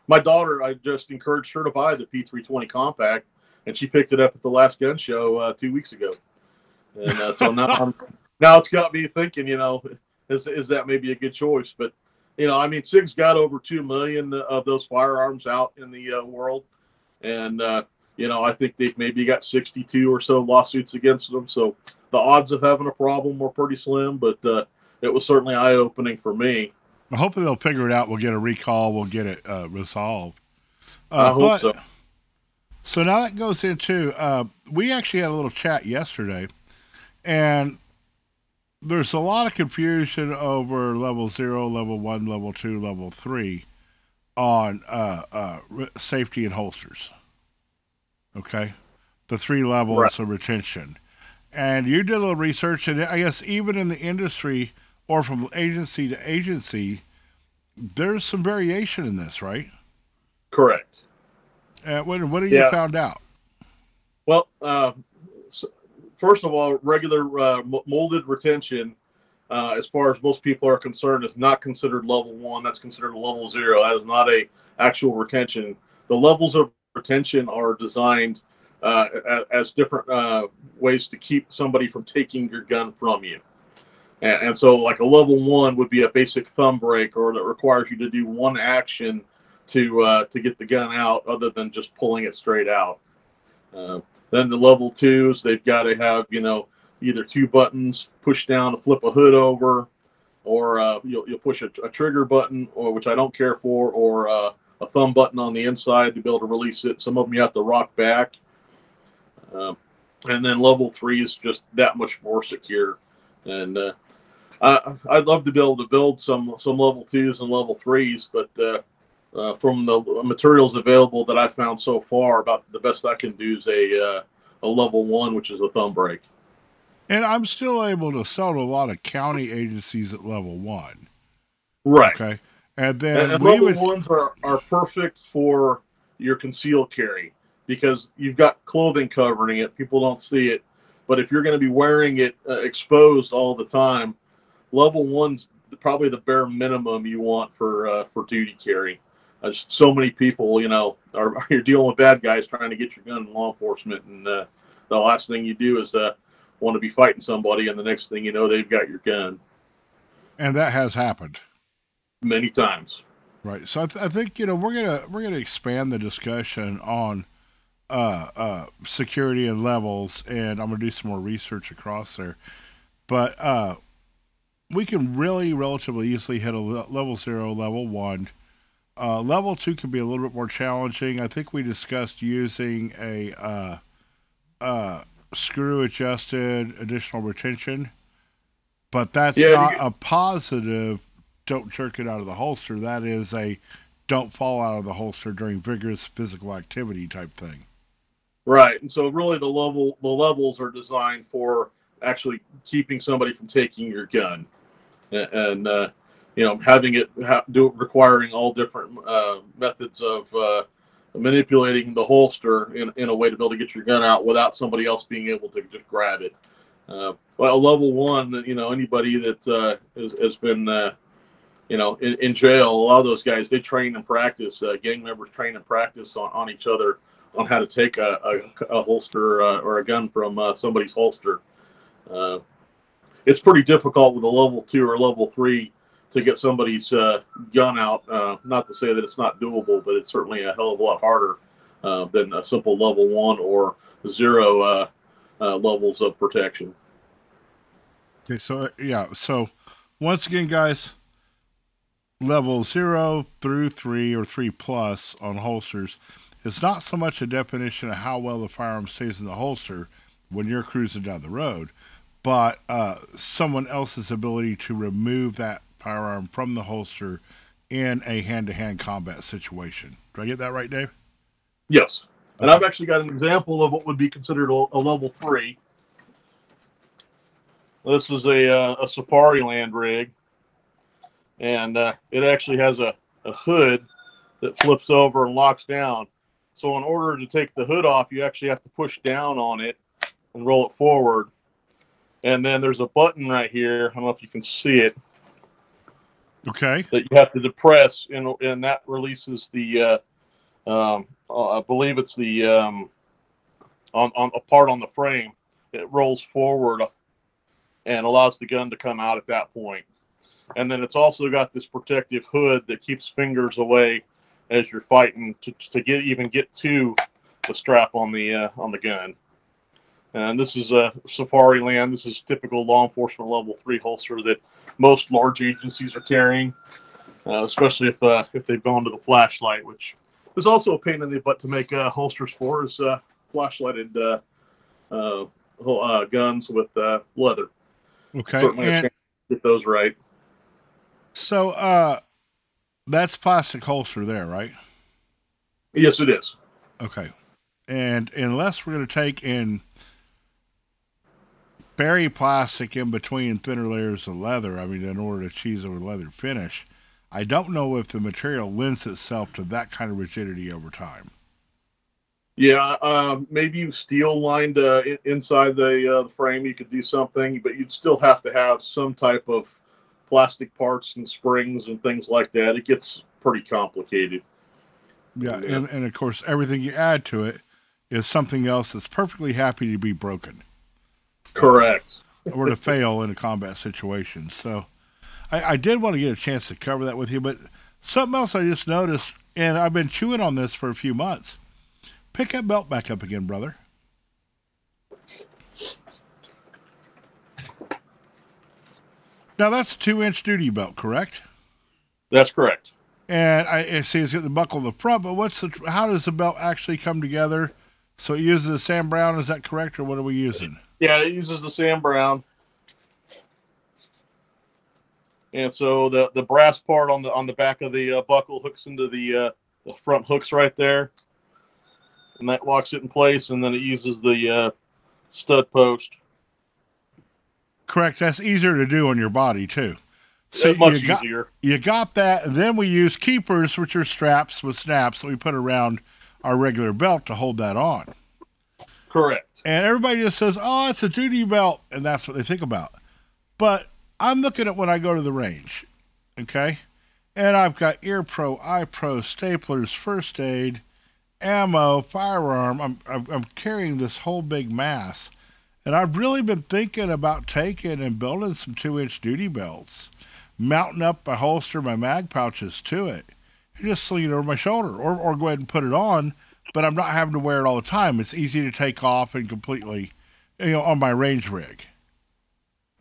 my daughter, I just encouraged her to buy the P320 compact, and she picked it up at the last gun show 2 weeks ago. And so now it's got me thinking, is that maybe a good choice? But SIG's got over 2 million of those firearms out in the world, and I think they've maybe got 62 or so lawsuits against them. So the odds of having a problem were pretty slim, but it was certainly eye-opening for me. Well, hopefully they'll figure it out. We'll get a recall. We'll get it resolved. I hope so. So now that goes into we actually had a little chat yesterday, and there's a lot of confusion over level 0, level 1, level 2, level 3 on safety and holsters. Okay, the 3 levels of retention. And you did a little research, and I guess even in the industry or from agency to agency, there's some variation in this, right? Correct. What have you found out? Well, first of all, regular molded retention, as far as most people are concerned, is not considered level 1. That's considered a level 0. That is not a actual retention. The levels of retention are designed as different ways to keep somebody from taking your gun from you. And so like a level 1 would be a basic thumb break, or that requires you to do one action to get the gun out other than just pulling it straight out. Then the level 2s, they've got to have, either 2 buttons, push down to flip a hood over, or you'll push a trigger button, or which I don't care for, or a thumb button on the inside to be able to release it. Some of them you have to rock back. And then level 3 is just that much more secure. And I'd love to be able to build some level twos and level threes, but from the materials available that I've found so far, about the best I can do is a level one, which is a thumb brake. And I'm still able to sell to a lot of county agencies at level one. Right. Okay. And then And we level would, ones are perfect for your concealed carry because you've got clothing covering it. People don't see it. But if you're going to be wearing it exposed all the time, level one's probably the bare minimum you want for duty carry. So many people, are you're dealing with bad guys trying to get your gun in law enforcement, and the last thing you do is want to be fighting somebody, and the next thing you know, they've got your gun. and that has happened Many times. right. So I think we're gonna expand the discussion on security and levels, and I'm gonna do some more research across there. But we can really relatively easily hit a level 0, level 1. Level 2 can be a little bit more challenging. I think we discussed using a screw adjusted additional retention, but that's Yeah, not a positive don't jerk it out of the holster. That is a don't fall out of the holster during vigorous physical activity type thing. right. And so really the levels are designed for actually keeping somebody from taking your gun, and having it requiring all different methods of manipulating the holster in a way to be able to get your gun out without somebody else being able to just grab it. Well, level one, anybody that has been in jail, a lot of those guys, they train and practice. Gang members train and practice on each other on how to take a holster or a gun from somebody's holster. Uh, it's pretty difficult with a level 2 or level 3 to get somebody's gun out. Not to say that it's not doable, but it's certainly a hell of a lot harder than a simple level 1 or 0 levels of protection. Okay, so yeah, so once again, guys, level 0 through 3 or 3 plus on holsters is not so much a definition of how well the firearm stays in the holster when you're cruising down the road, but someone else's ability to remove that firearm from the holster in a hand-to-hand combat situation. Do I get that right, Dave? Yes. And Okay. I've actually got an example of what would be considered a level 3. This is a Safari Land rig, and it actually has a hood that flips over and locks down. So in order to take the hood off, you actually have to push down on it and roll it forward. And then there's a button right here. I don't know if you can see it. Okay. That you have to depress, and that releases the. I believe it's the on a part on the frame. It rolls forward and allows the gun to come out at that point. And then it's also got this protective hood that keeps fingers away as you're fighting to get to the strap on the gun. And this is a Safari Land. This is typical law enforcement level 3 holster that most large agencies are carrying, especially if they've gone to the flashlight, which is also a pain in the butt to make holsters for, is flashlighted guns with leather. Okay. Certainly a chance to get those right. So that's plastic holster there, right? Yes, it is. Okay. And unless we're going to take and bury plastic in between thinner layers of leather, I mean, in order to achieve a leather finish, I don't know if the material lends itself to that kind of rigidity over time. Yeah, maybe steel lined inside the frame, you could do something, but you'd still have to have some type of plastic parts and springs and things like that. It gets pretty complicated. Yeah, and of course, everything you add to it is something else that's perfectly happy to be broken. Correct. Or to fail in a combat situation. So I did want to get a chance to cover that with you, but something else I just noticed, and I've been chewing on this for a few months. Pick that belt back up again, brother. Now that's a 2-inch duty belt, correct? That's correct. And I see it's got the buckle in the front, but how does the belt actually come together? So it uses the Sam Browne, is that correct, or what are we using? Yeah, it uses the Sam Browne. And so the brass part on the back of the buckle hooks into the front hooks right there, and that locks it in place. And then it uses the stud post. Correct. That's easier to do on your body too. So Much easier. You got that, and then we use keepers, which are straps with snaps that we put around our regular belt to hold that on. Correct. And everybody just says, "Oh, it's a duty belt," and that's what they think about. But I'm looking at when I go to the range, okay? And I've got ear pro, eye pro, staplers, first aid, ammo, firearm. I'm carrying this whole big mass, and I've really been thinking about taking and building some 2-inch duty belts, mounting up my holster, my mag pouches to it, and just sling it over my shoulder, or go ahead and put it on. But I'm not having to wear it all the time. It's easy to take off and completely, on my range rig.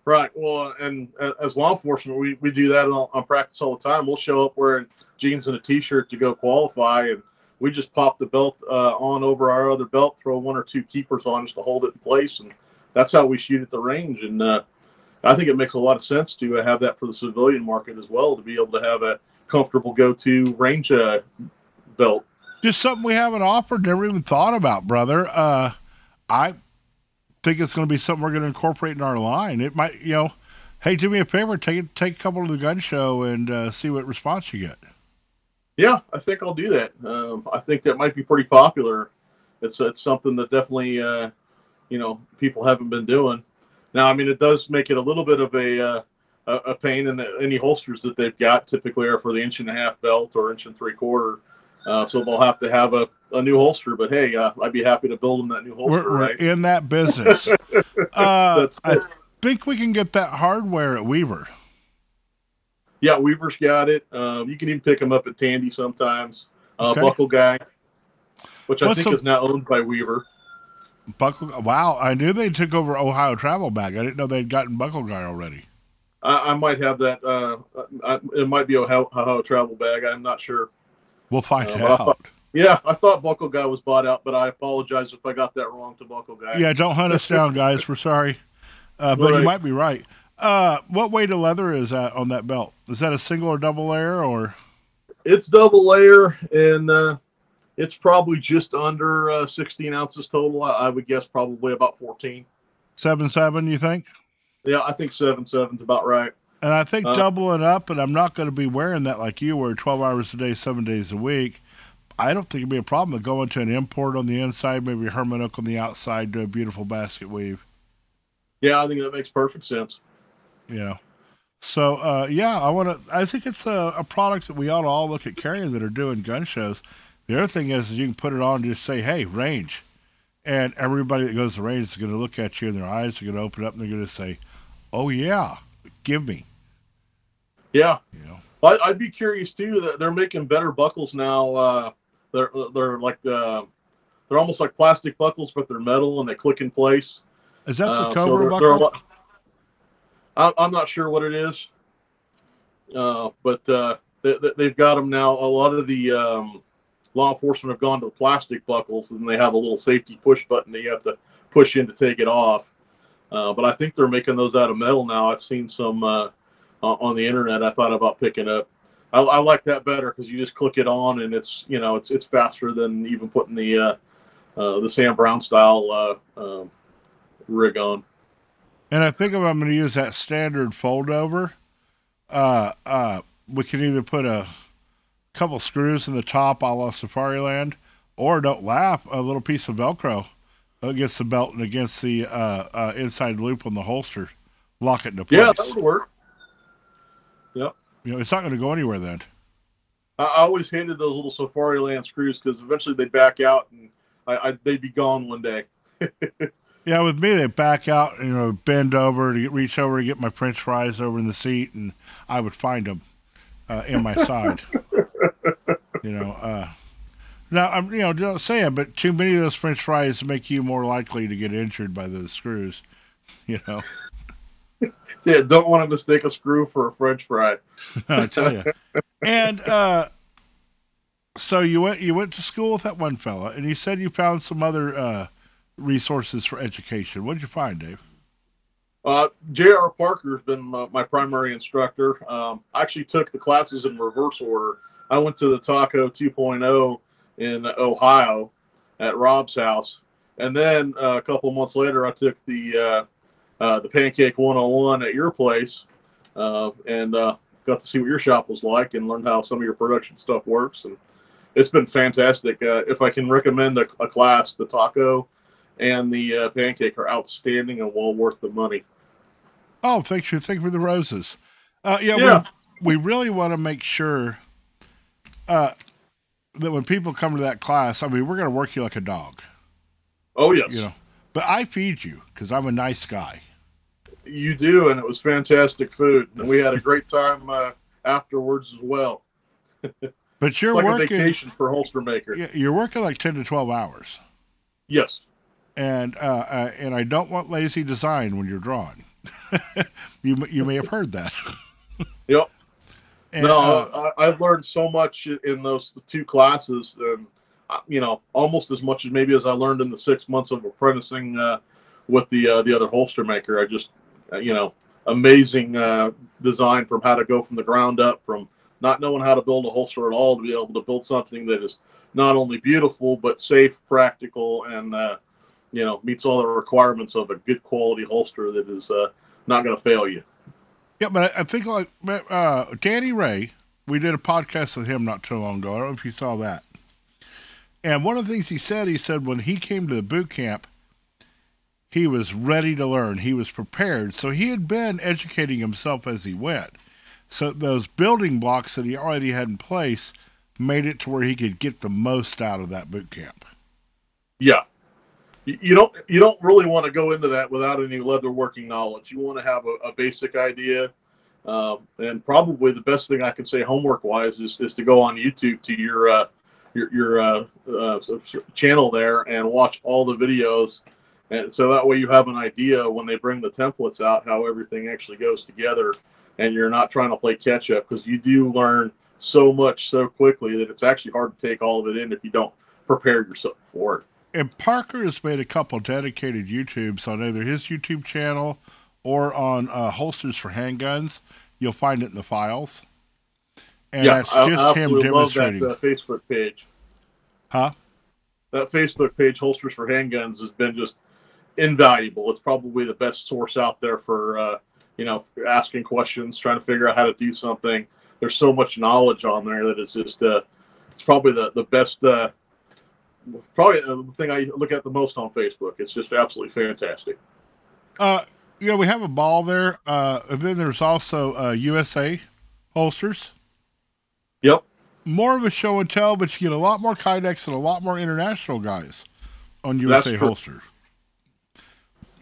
Right. Well, and as law enforcement, we do that on practice all the time. We'll show up wearing jeans and a T-shirt to go qualify, and we just pop the belt on over our other belt, throw 1 or 2 keepers on just to hold it in place, and that's how we shoot at the range. And I think it makes a lot of sense to have that for the civilian market as well, to be able to have a comfortable go-to range belt. Just something we haven't offered, never even thought about, brother. I think it's going to be something we're going to incorporate in our line. It might, hey, do me a favor, take a couple to the gun show and see what response you get. Yeah, I think I'll do that. I think that might be pretty popular. It's something that definitely, people haven't been doing. Now, I mean, it does make it a little bit of a pain in any holsters that they've got. Typically are for the 1.5-inch belt or 1.75 inch. So they'll have to have a new holster. But hey, I'd be happy to build them that new holster. We're right? in that business. I think we can get that hardware at Weaver. Yeah, Weaver's got it. You can even pick them up at Tandy sometimes. Okay. Buckle Guy, which I think is now owned by Weaver. Wow, I knew they took over Ohio Travel Bag. I didn't know they'd gotten Buckle Guy already. I might have that. It might be Ohio Travel Bag. I'm not sure. We'll find out. I thought Buckle Guy was bought out, but I apologize if I got that wrong to Buckle Guy. Yeah, don't hunt us down, guys. We're sorry. But right. You might be right. What weight of leather is that on that belt? Is that a single or double layer? Or it's double layer, and it's probably just under 16 ounces total. I would guess probably about 14. 7.7, you think? Yeah, I think 7.7's about right. And I think doubling up, and I'm not going to be wearing that like you were 12 hours a day, 7 days a week. I don't think it'd be a problem to go into an import on the inside, maybe a Herman hook on the outside, do a beautiful basket weave. Yeah, I think that makes perfect sense. So, I think it's a product that we ought to all look at carrying that are doing gun shows. The other thing is you can put it on and just say, hey, range. And everybody that goes to range is going to look at you and their eyes are going to open up and they're going to say, oh, yeah, give me. Yeah. I'd be curious, too, that they're making better buckles now. They're like, they're almost like plastic buckles, but they're metal and they click in place. Is that the Cobra buckle? I'm not sure what it is. But they've got them now. A lot of the law enforcement have gone to the plastic buckles, and they have a little safety push button that you have to push in to take it off. But I think they're making those out of metal now. I've seen some on the internet. I thought about picking up. I like that better because you just click it on, and it's faster than even putting the Sam Brown style rig on. And I think if I'm going to use that standard fold over, we can either put a couple screws in the top a la Safariland, or don't laugh, a little piece of Velcro against the belt and against the inside loop on the holster. Lock it into place. Yeah, that would work. Yep. It's not going to go anywhere then. I always hated those little Safariland screws because eventually they back out and they'd be gone one day. Yeah, with me, they back out, bend over to reach over to get my French fries over in the seat, and I would find them in my side. Now I'm, just saying, but too many of those French fries make you more likely to get injured by those screws. Yeah, don't want to mistake a screw for a French fry. I tell you. And so you went to school with that one fella, and you said you found some other resources for education. What did you find, Dave? J.R. Parker's been my primary instructor. I actually took the classes in reverse order. I went to the Taco 2.0 in Ohio at Rob's house, and then a couple of months later, I took the Pancake 101 at your place, and got to see what your shop was like and learn how some of your production stuff works. And it's been fantastic. If I can recommend a class, the Taco and the Pancake are outstanding and well worth the money. Oh, thank you for the roses. Yeah. We really want to make sure that when people come to that class, I mean, we're going to work you like a dog. Oh, yes. You know, but I feed you because I'm a nice guy. You do, and it was fantastic food, and we had a great time afterwards as well. But you're it's like working a vacation for holster maker. You're working like 10 to 12 hours. Yes. And I don't want lazy design when you're drawing. you may have heard that. Yep. And, no, I've learned so much in those two classes, and almost as much as maybe as I learned in the 6 months of apprenticing with the other holster maker. I just, amazing design from how to go from the ground up, from not knowing how to build a holster at all to be able to build something that is not only beautiful but safe, practical, and meets all the requirements of a good quality holster that is not going to fail you. Yeah, but I think like Danny Ray, we did a podcast with him not too long ago. I don't know if you saw that. And one of the things he said when he came to the boot camp, he was ready to learn. He was prepared. So he had been educating himself as he went. So those building blocks that he already had in place made it to where he could get the most out of that boot camp. Yeah. You don't really want to go into that without any leatherworking knowledge. You want to have a basic idea, and probably the best thing I can say homework wise is to go on YouTube to your channel there and watch all the videos, and so that way you have an idea when they bring the templates out how everything actually goes together, and you're not trying to play catch up, because you do learn so much so quickly that it's actually hard to take all of it in if you don't prepare yourself for it. And Parker has made a couple dedicated YouTubes on either his YouTube channel or on Holsters for Handguns. You'll find it in the files. And that's just him demonstrating. Love that Facebook page. Huh? That Facebook page, Holsters for Handguns, has been just invaluable. It's probably the best source out there for, asking questions, trying to figure out how to do something. There's so much knowledge on there that it's just, it's probably the best, probably the thing I look at the most on Facebook. It's just absolutely fantastic. We have a ball there. And then there's also USA holsters. Yep. More of a show and tell, but you get a lot more Kydex and a lot more international guys on USA holsters.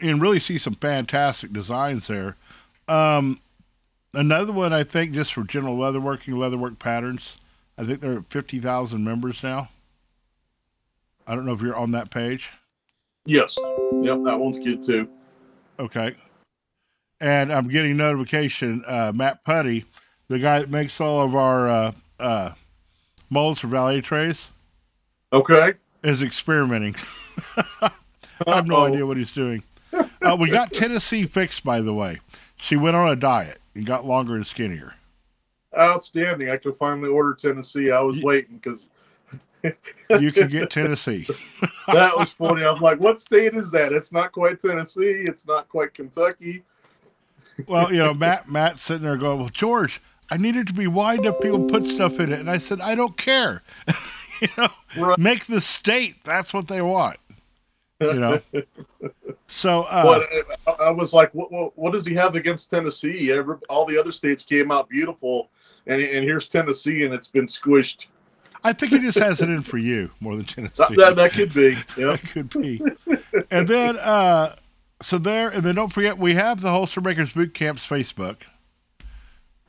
And really see some fantastic designs there. Another one, I think, just for general leatherwork patterns. I think they're at 50,000 members now. I don't know if you're on that page. Yes. Yep, that one's good too. Okay. And I'm getting notification, Matt Putty, the guy that makes all of our molds for valet trays. Okay. Is experimenting. I have no idea what he's doing. We got Tennessee fixed, by the way. She went on a diet and got longer and skinnier. Outstanding. I could finally order Tennessee. I was waiting because... You can get Tennessee. That was funny. I'm like, what state is that? It's not quite Tennessee. It's not quite Kentucky. Well, Matt's sitting there going, well, George, I need it to be wide enough people put stuff in it. And I said, I don't care. Right. Make the state. That's what they want. So I was like, what does he have against Tennessee? All the other states came out beautiful, and here's Tennessee, and it's been squished. I think he just has it in for you more than Tennessee. That could be. Yeah, that could be. And then, and then don't forget, we have the Holster Makers Boot Camp's Facebook.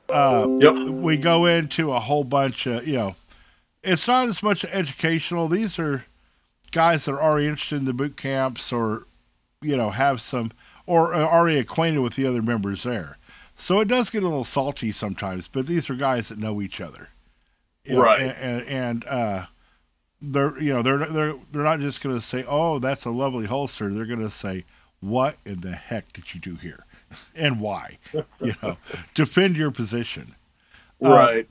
Yep. We go into a whole bunch of, it's not as much educational. These are guys that are already interested in the boot camps, or, have some, or are already acquainted with the other members there. So it does get a little salty sometimes, but these are guys that know each other. Right. And they're not just going to say, oh, that's a lovely holster. They're going to say, what in the heck did you do here? and why. Defend your position. Right.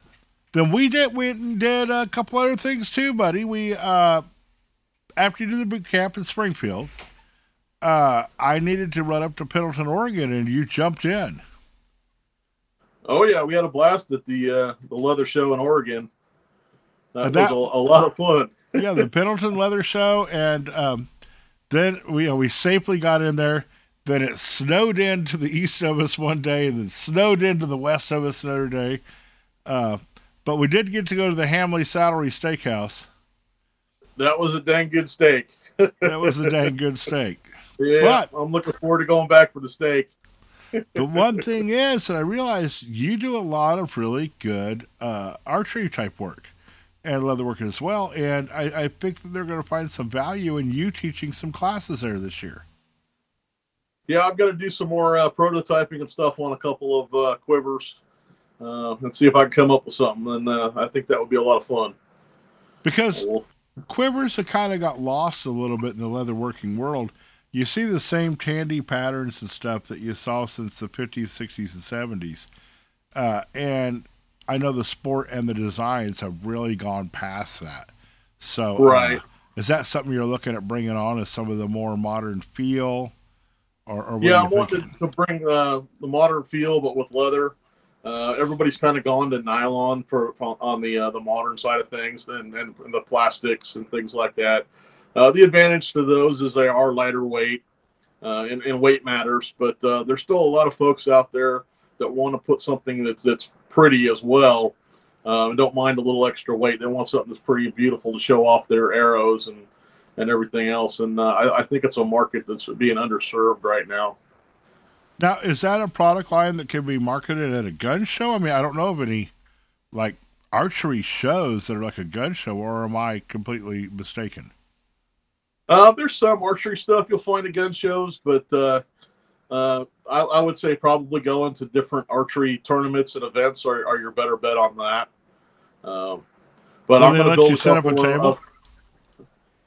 Then we went and did a couple other things too, buddy. We after you do the boot camp in Springfield, I needed to run up to Pendleton, Oregon, and you jumped in. Oh yeah, we had a blast at the leather show in Oregon. That was a lot of fun. Yeah, the Pendleton Leather Show, and then we safely got in there. Then it snowed in to the east of us one day, and then snowed into the west of us another day. But we did get to go to the Hamley Saddlery Steakhouse. That was a dang good steak. That was a dang good steak. Yeah, but I'm looking forward to going back for the steak. The one thing is that I realized you do a lot of really good archery type work and leather work as well. And I think that they're going to find some value in you teaching some classes there this year. Yeah, I've got to do some more prototyping and stuff on a couple of quivers and see if I can come up with something. And I think that would be a lot of fun. Because quivers have kind of got lost a little bit in the leather working world. You see the same tandy patterns and stuff that you saw since the 50s, 60s, and 70s. And I know the sport and the designs have really gone past that. So right. Is that something you're looking at bringing on as some of the more modern feel? Or yeah, I wanted to bring the modern feel, but with leather. Everybody's kind of gone to nylon on the modern side of things and the plastics and things like that. The advantage to those is they are lighter weight and weight matters, but there's still a lot of folks out there that want to put something that's pretty as well. Don't mind a little extra weight. They want something that's pretty beautiful to show off their arrows and everything else. And I think it's a market that's being underserved right now. Now, is that a product line that can be marketed at a gun show? I mean, I don't know of any like archery shows that are like a gun show, or am I completely mistaken? There's some archery stuff you'll find at gun shows, but I would say probably going to different archery tournaments and events are your better bet on that. But I'm going to build set up a table.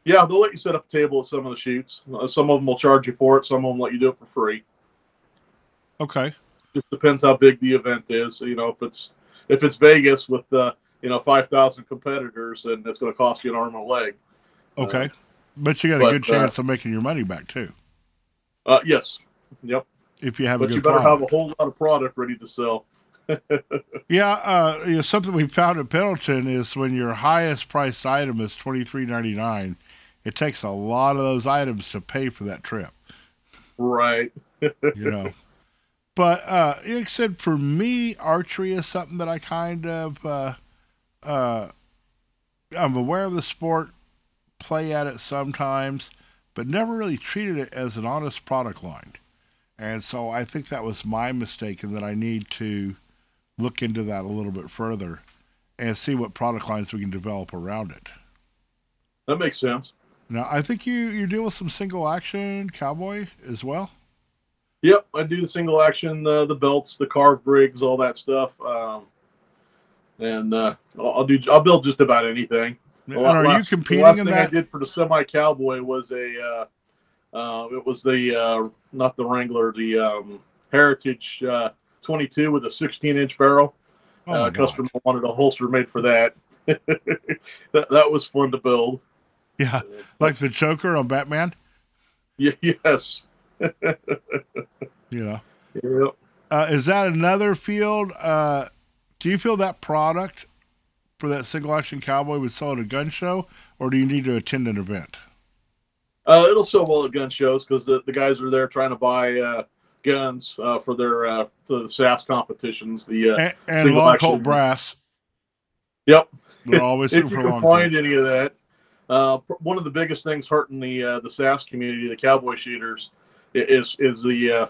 Yeah, they'll let you set up a table at some of the shoots. Some of them will charge you for it. Some of them let you do it for free. Okay. Just depends how big the event is. If it's Vegas with 5,000 competitors, then it's going to cost you an arm and a leg. Okay. But you got a good chance of making your money back too. Yes. Yep. If you have a good But you better product. have a whole lot of product ready to sell. Yeah, something we found at Pendleton is when your highest priced item is $23.99, it takes a lot of those items to pay for that trip. Right. But like I said, for me, archery is something that I kind of I'm aware of the sport, play at it sometimes, but never really treated it as an honest product line. And so I think that was my mistake, and that I need to look into that a little bit further and see what product lines we can develop around it. That makes sense. Now, I think you deal with some single action cowboy as well. Yep, I do the single action, the belts, the carved brigs, all that stuff, and I'll build just about anything. And are you competing the last in thing that? I did for the semi cowboy was it was the not the Wrangler, the Heritage 22 with a 16-inch barrel. Customer wanted a holster made for that. that was fun to build. Yeah, like the choker on Batman. Yeah, yes. Yep. Is that another field? Do you feel that product for that single action cowboy would sell at a gun show, or do you need to attend an event? It'll sell well at gun shows because the guys are there trying to buy guns for the SAS competitions. The and long Colt brass. Yep. They're always if you can find any of that. One of the biggest things hurting the SAS community, the cowboy shooters, is the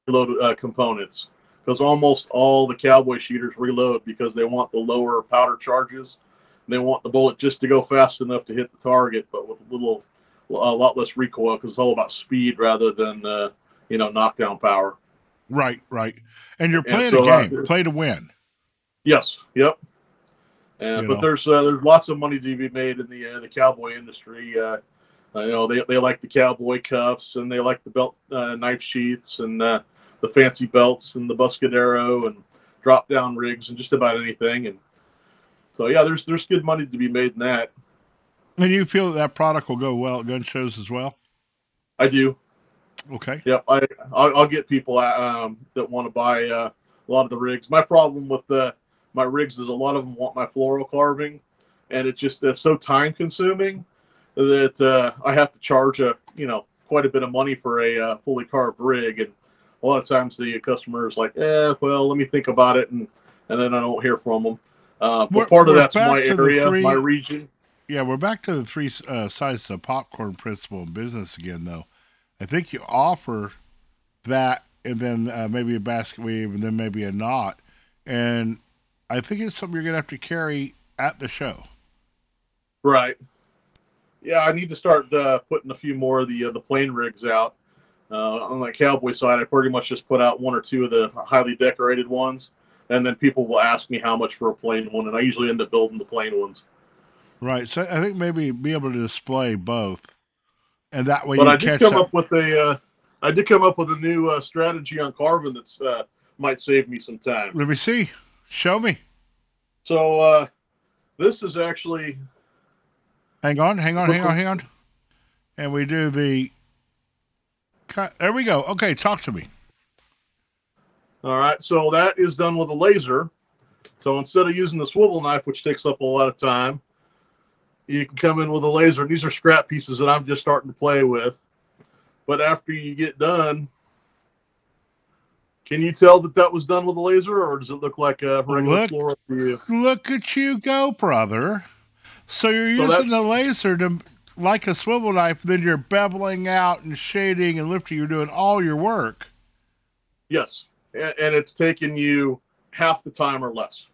reload components, because almost all the cowboy shooters reload because they want the lower powder charges. They want the bullet just to go fast enough to hit the target, but with a lot less recoil, because it's all about speed rather than knockdown power. Right. And you're playing a game, play to win. Yes. Yep. But there's lots of money to be made in the cowboy industry. They like the cowboy cuffs, and they like the belt knife sheaths, and the fancy belts and the Buscadero and drop down rigs and just about anything. And so yeah, there's good money to be made in that. And you feel that product will go well at gun shows as well? I do. Okay. Yep. I'll get people that want to buy a lot of the rigs. My problem with my rigs is a lot of them want my floral carving, and it's so time consuming that I have to charge quite a bit of money for a fully carved rig. And a lot of times the customer is like, well, let me think about it, and then I don't hear from them. But part of that's my area, my region. Yeah, we're back to the three sides of popcorn principle in business again, though. I think you offer that, and then maybe a basket weave, and then maybe a knot. And I think it's something you're going to have to carry at the show. Right. Yeah, I need to start putting a few more of the plain rigs out. On the cowboy side, I pretty much just put out one or two of the highly decorated ones, and then people will ask me how much for a plain one, and I usually end up building the plain ones. Right. So I think maybe be able to display both, and that way. But I did come up with a new strategy on carving that's might save me some time. Let me see. Show me. So this is actually. Hang on. And we do the cut. There we go. Okay, talk to me. All right. So that is done with a laser. So instead of using the swivel knife, which takes up a lot of time, you can come in with a laser. And these are scrap pieces that I'm just starting to play with. But after you get done, can you tell that was done with a laser, or does it look like a regular floral for you? Look at you go, brother. So you're using the laser to, like a swivel knife, then you're beveling out and shading and lifting. You're doing all your work. Yes. And it's taking you half the time or less.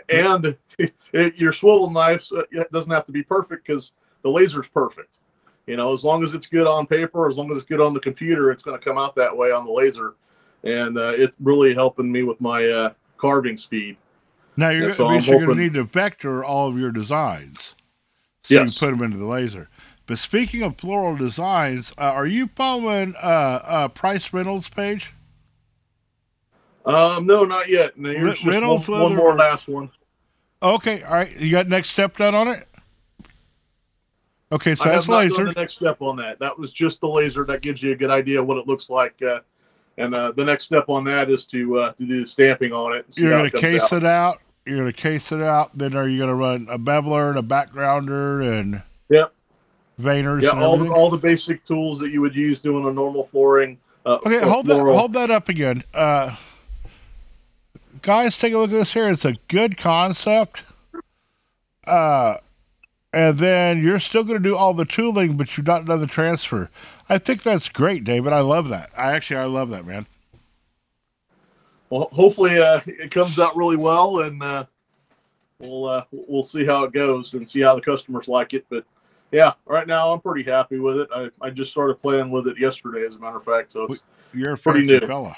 And your swivel knives, it doesn't have to be perfect because the laser's perfect. As long as it's good on paper, as long as it's good on the computer, it's going to come out that way on the laser. And it's really helping me with my carving speed. Now, you're going to need to vector all of your designs. So you put them into the laser. But speaking of floral designs, are you following Price Reynolds' page? No, not yet. No, here's just one more last one. Okay, all right. You got next step done on it? Okay, so that's laser. I have not done the next step on that. That was just the laser. That gives you a good idea of what it looks like. And the next step on that is to do the stamping on it. You're going to case it out. You're going to case it out. Then are you going to run a beveler and a backgrounder and veiners? Yeah, all the basic tools that you would use doing a normal flooring. Okay, hold that up again. Guys, take a look at this here. It's a good concept. And then you're still going to do all the tooling, but you've not done the transfer. I think that's great, David. I love that. I love that, man. Well, hopefully it comes out really well, and we'll see how it goes and see how the customers like it. But yeah, right now I'm pretty happy with it. I just started playing with it yesterday, as a matter of fact. So you're a fancy pretty new. Fella.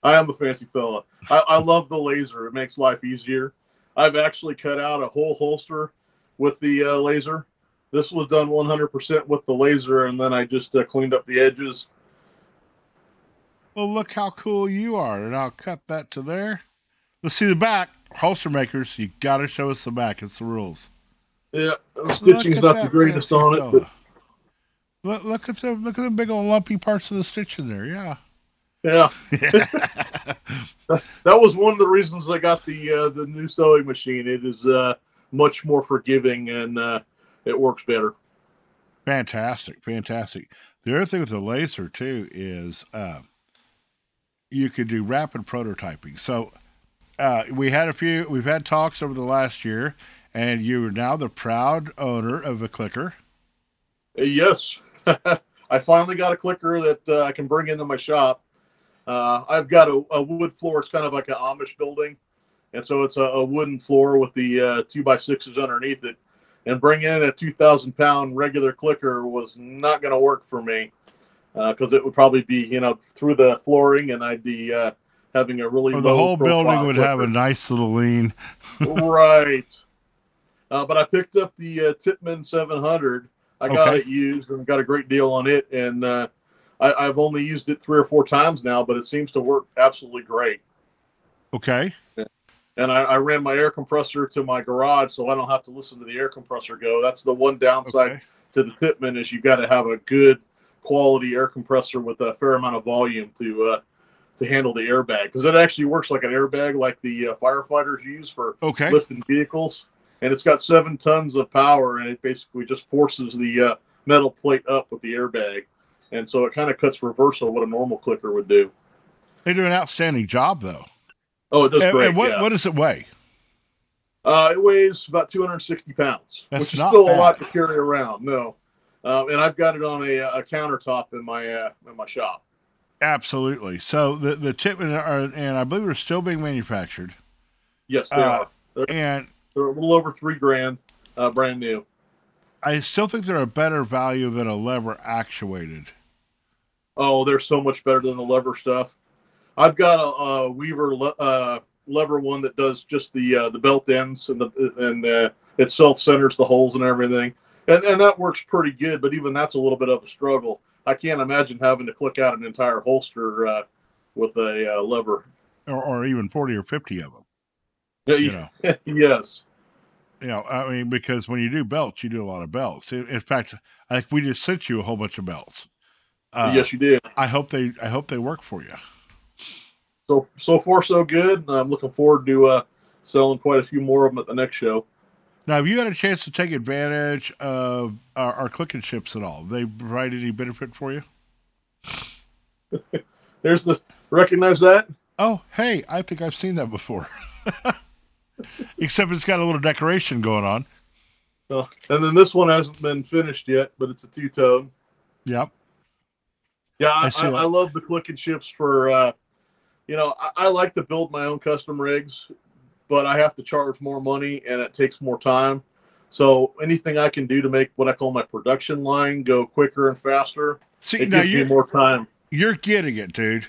I am a fancy fella. I love the laser. It makes life easier. I've actually cut out a whole holster with the laser. This was done 100% with the laser, and then I just cleaned up the edges. Well, look how cool you are, and I'll cut that to there. Let's see the back. Holster makers, you got to show us the back. It's the rules. Yeah, the stitching's not the greatest on it. But... Look at the big old lumpy parts of the stitching there. Yeah. Yeah. That was one of the reasons I got the new sewing machine. It is much more forgiving, and it works better. Fantastic. The other thing with the laser too is you could do rapid prototyping. So we've had talks over the last year, and you are now the proud owner of a clicker. Yes. I finally got a clicker that I can bring into my shop. I've got a wood floor. It's kind of like an Amish building. And so it's a wooden floor with the 2x6s underneath it. And bringing in a 2,000-pound regular clicker was not going to work for me because it would probably be, through the flooring, and I'd be having a really low the whole building would clicker. Have a nice little lean. Right. But I picked up the Tippmann 700. I got it used and got a great deal on it. And I've only used it 3 or 4 times now, but it seems to work absolutely great. Okay. And I ran my air compressor to my garage, so I don't have to listen to the air compressor go. That's the one downside Okay. to the Tippmann is you got to have a good quality air compressor with a fair amount of volume to handle the airbag, because it actually works like an airbag, like the firefighters use for Okay. lifting vehicles. And it's got 7 tons of power, and it basically just forces the metal plate up with the airbag, and so it kind of cuts reverse of what a normal clicker would do. They do an outstanding job, though. Oh, it does great. And what Yeah. what does it weigh? It weighs about 260 pounds, That's which is not still bad. a lot to carry around. No, and I've got it on a countertop in my shop. Absolutely. So the Tippmann are, and I believe they're still being manufactured. Yes, they are. And They're a little over $3,000, brand new. I still think they're a better value than a lever actuated. Oh, they're so much better than the lever stuff. I've got a Weaver lever one that does just the belt ends, and it self centers the holes and everything, and that works pretty good. But even that's a little bit of a struggle. I can't imagine having to click out an entire holster with a lever, or even 40 or 50 of them. You know. Yes. You know, I mean, because when you do belts, you do a lot of belts. In fact, I think we just sent you a whole bunch of belts. Yes, you did. I hope they work for you. So far so good. I'm looking forward to selling quite a few more of them at the next show. Now, have you had a chance to take advantage of our click and ships at all? They provide any benefit for you? Recognize that? Oh, hey, I think I've seen that before. Except it's got a little decoration going on. And then this one hasn't been finished yet, but it's a two-tone. Yep. Yeah, I love the click and ships for, I like to build my own custom rigs, but I have to charge more money and it takes more time. So anything I can do to make what I call my production line go quicker and faster, it gives me more time. You're getting it, dude.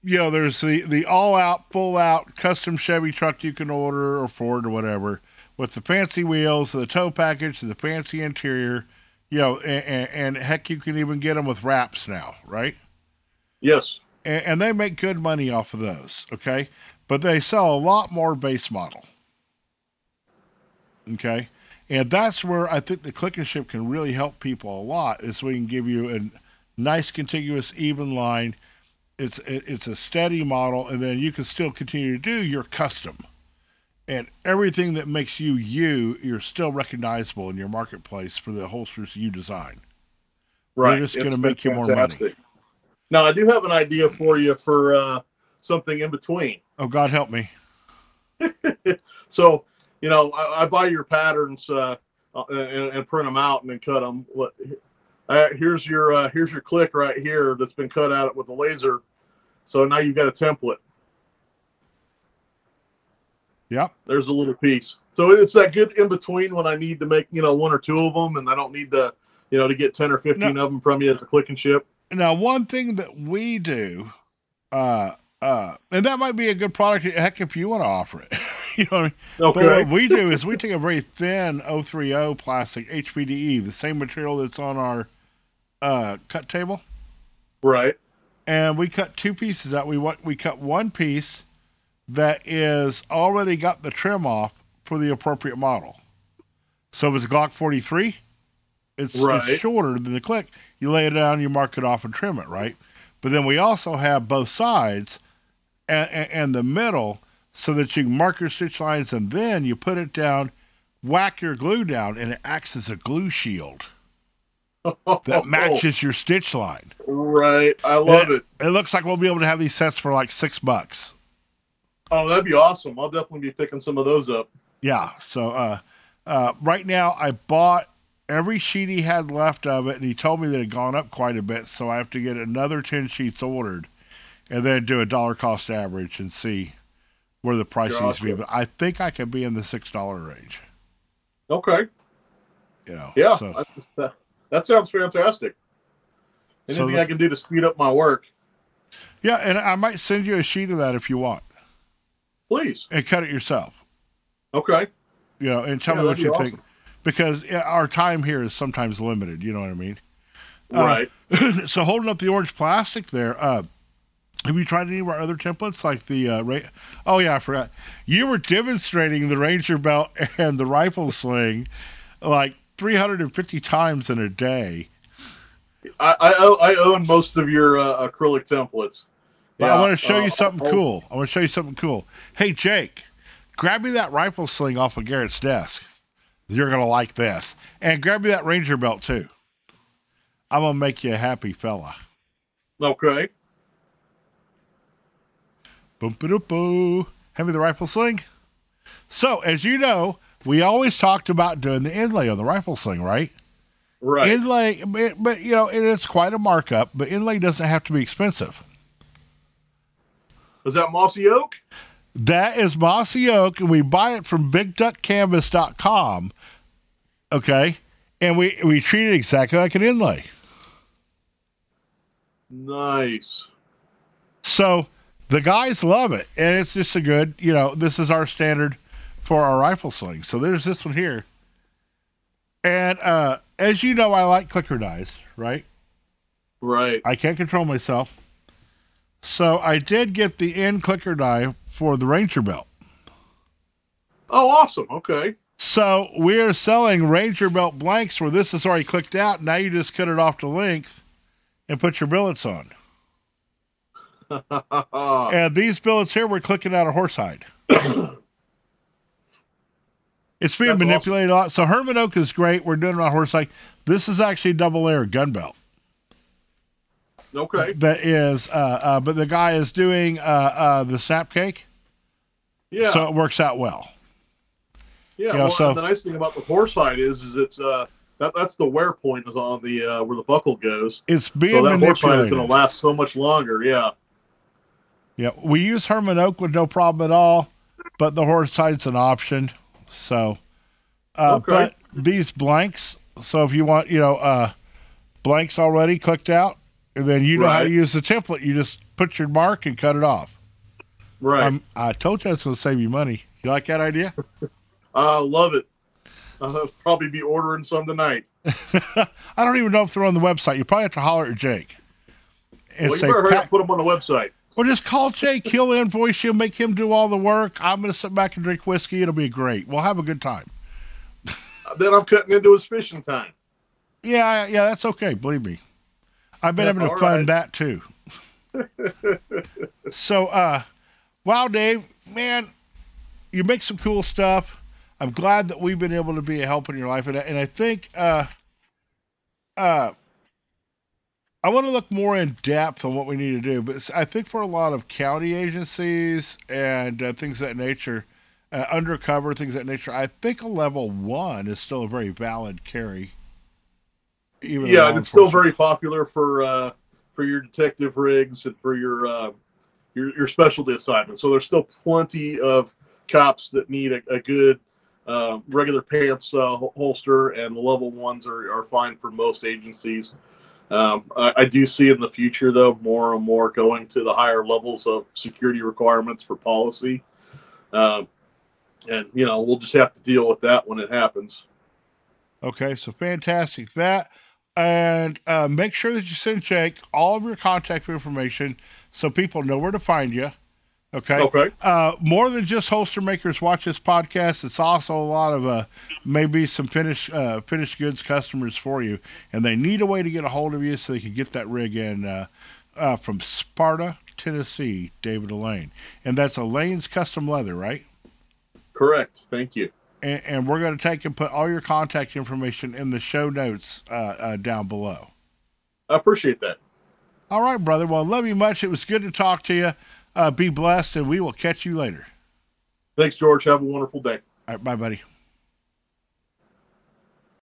There's the all-out, full-out custom Chevy truck you can order, or Ford or whatever, with the fancy wheels, the tow package, the fancy interior, and heck, you can even get them with wraps now, right? Yes. And they make good money off of those, okay? But they sell a lot more base model, okay? And that's where I think the click and ship can really help people a lot, is we can give you a nice, contiguous, even line. It's a steady model, and then you can still continue to do your custom. And everything that makes you're still recognizable in your marketplace for the holsters you design. Right. They're just going to make you more money. Now, I do have an idea for you for something in between. Oh, God help me. So, I buy your patterns and print them out and then cut them. Here's your click right here that's been cut out with a laser. So now you've got a template. Yep. There's a little piece. So it's that good in between when I need to make, 1 or 2 of them, and I don't need to get 10 or 15 of them from you at the click and ship. Now, one thing that we do, and that might be a good product, heck, if you want to offer it. You know what I mean? Okay. But what we do is we take a very thin 030 plastic HPDE, the same material that's on our cut table. Right. And we cut 2 pieces out. We cut 1 piece that is already got the trim off for the appropriate model. So if it's a Glock 43, it's shorter than the click. You lay it down, you mark it off and trim it, right? But then we also have both sides and the middle so that you can mark your stitch lines, and then you put it down, whack your glue down, and it acts as a glue shield that matches your stitch line. Right. I love it. It looks like we'll be able to have these sets for like $6. Oh, that'd be awesome. I'll definitely be picking some of those up. Yeah. So right now I bought every sheet he had left of it, and he told me that it had gone up quite a bit, so I have to get another 10 sheets ordered and then do a dollar cost average and see where the price needs to be. But I think I can be in the $6 range. Okay. Yeah. So, that sounds fantastic. Anything I can do to speed up my work. Yeah, and I might send you a sheet of that if you want. Please. And cut it yourself. Okay. And tell me what you think. Because our time here is sometimes limited, you know what I mean? Right. So holding up the orange plastic there, have you tried any of our other templates like the oh yeah, I forgot. You were demonstrating the Ranger belt and the rifle sling like 350 times in a day. I own most of your acrylic templates. But Yeah, I want to show you something cool. I want to show you something cool. Hey Jake, grab me that rifle sling off of Garrett's desk. You're gonna like this. And grab me that Ranger belt too. I'm gonna make you a happy fella. Okay. Boom-ba-doo-boo. Hand me the rifle sling. So, as you know, we always talked about doing the inlay on the rifle sling, right? Right. Inlay, but you know, it is quite a markup, but inlay doesn't have to be expensive. Is that mossy oak? That is mossy oak, and we buy it from BigDuckCanvas.com, okay? And we treat it exactly like an inlay. Nice. So the guys love it, and it's just a good, you know, this is our standard for our rifle sling. So there's this one here. And as you know, I like clicker dies, right? Right. I can't control myself. So I did get the end clicker die for the Ranger belt. Oh, awesome. Okay. So we are selling Ranger belt blanks where this is already clicked out. Now you just cut it off to length and put your billets on. And these billets here, we're clicking out a horsehide. It's being manipulated a lot. So Herman Oak is great. We're doing it on horsehide. This is actually double layer gun belt. Okay. That is, but the guy is doing the snap cake. Yeah. So it works out well. Yeah. You know, Well, so and the nice thing about the horsehide is it's that's the wear point is on the where the buckle goes. it's being So that horsehide manipulated. is going to last so much longer. Yeah. Yeah, we use Herman Oak with no problem at all, but the horsehide's an option. So, Okay. but these blanks. So if you want, you know, blanks already clicked out, and then you know how to Right. use the template. You just put your mark and cut it off. Right. I told you it's going to save you money. You like that idea? I love it. I'll probably be ordering some tonight. I don't even know if they're on the website. You probably have to holler at Jake and Well, you say, better hurry up and put them on the website. well, just call Jake. He'll invoice you, make him do all the work. I'm going to sit back and drink whiskey. It'll be great. We'll have a good time. Then I'm cutting into his fishing time. Yeah, that's okay. Believe me. I've been having to all fund right. that too. So, wow, Dave, man, you make some cool stuff. I'm glad that we've been able to be a help in your life. And I think, I want to look more in depth on what we need to do, but I think for a lot of county agencies and things of that nature, undercover things of that nature, I think a level 1 is still a very valid carry. Even Yeah, and it's still very popular for your detective rigs and for your specialty assignments. So there's still plenty of cops that need a good regular pants holster, and the level 1s are fine for most agencies. I do see in the future, though, more and more going to the higher levels of security requirements for policy. And, you know, we'll just have to deal with that when it happens. Okay, so fantastic. That, and make sure that you send Jake all of your contact information so people know where to find you. Okay. Okay. More than just holster makers watch this podcast. It's also a lot of maybe some finished goods customers for you, and they need a way to get a hold of you so they can get that rig in from Sparta, Tennessee. David Allain, and that's Allain's Custom Leather, right? Correct. Thank you. And we're going to take and put all your contact information in the show notes down below. I appreciate that. All right, brother. Well, I love you much. It was good to talk to you. Be blessed, and we will catch you later. Thanks, George. Have a wonderful day. All right, bye, buddy.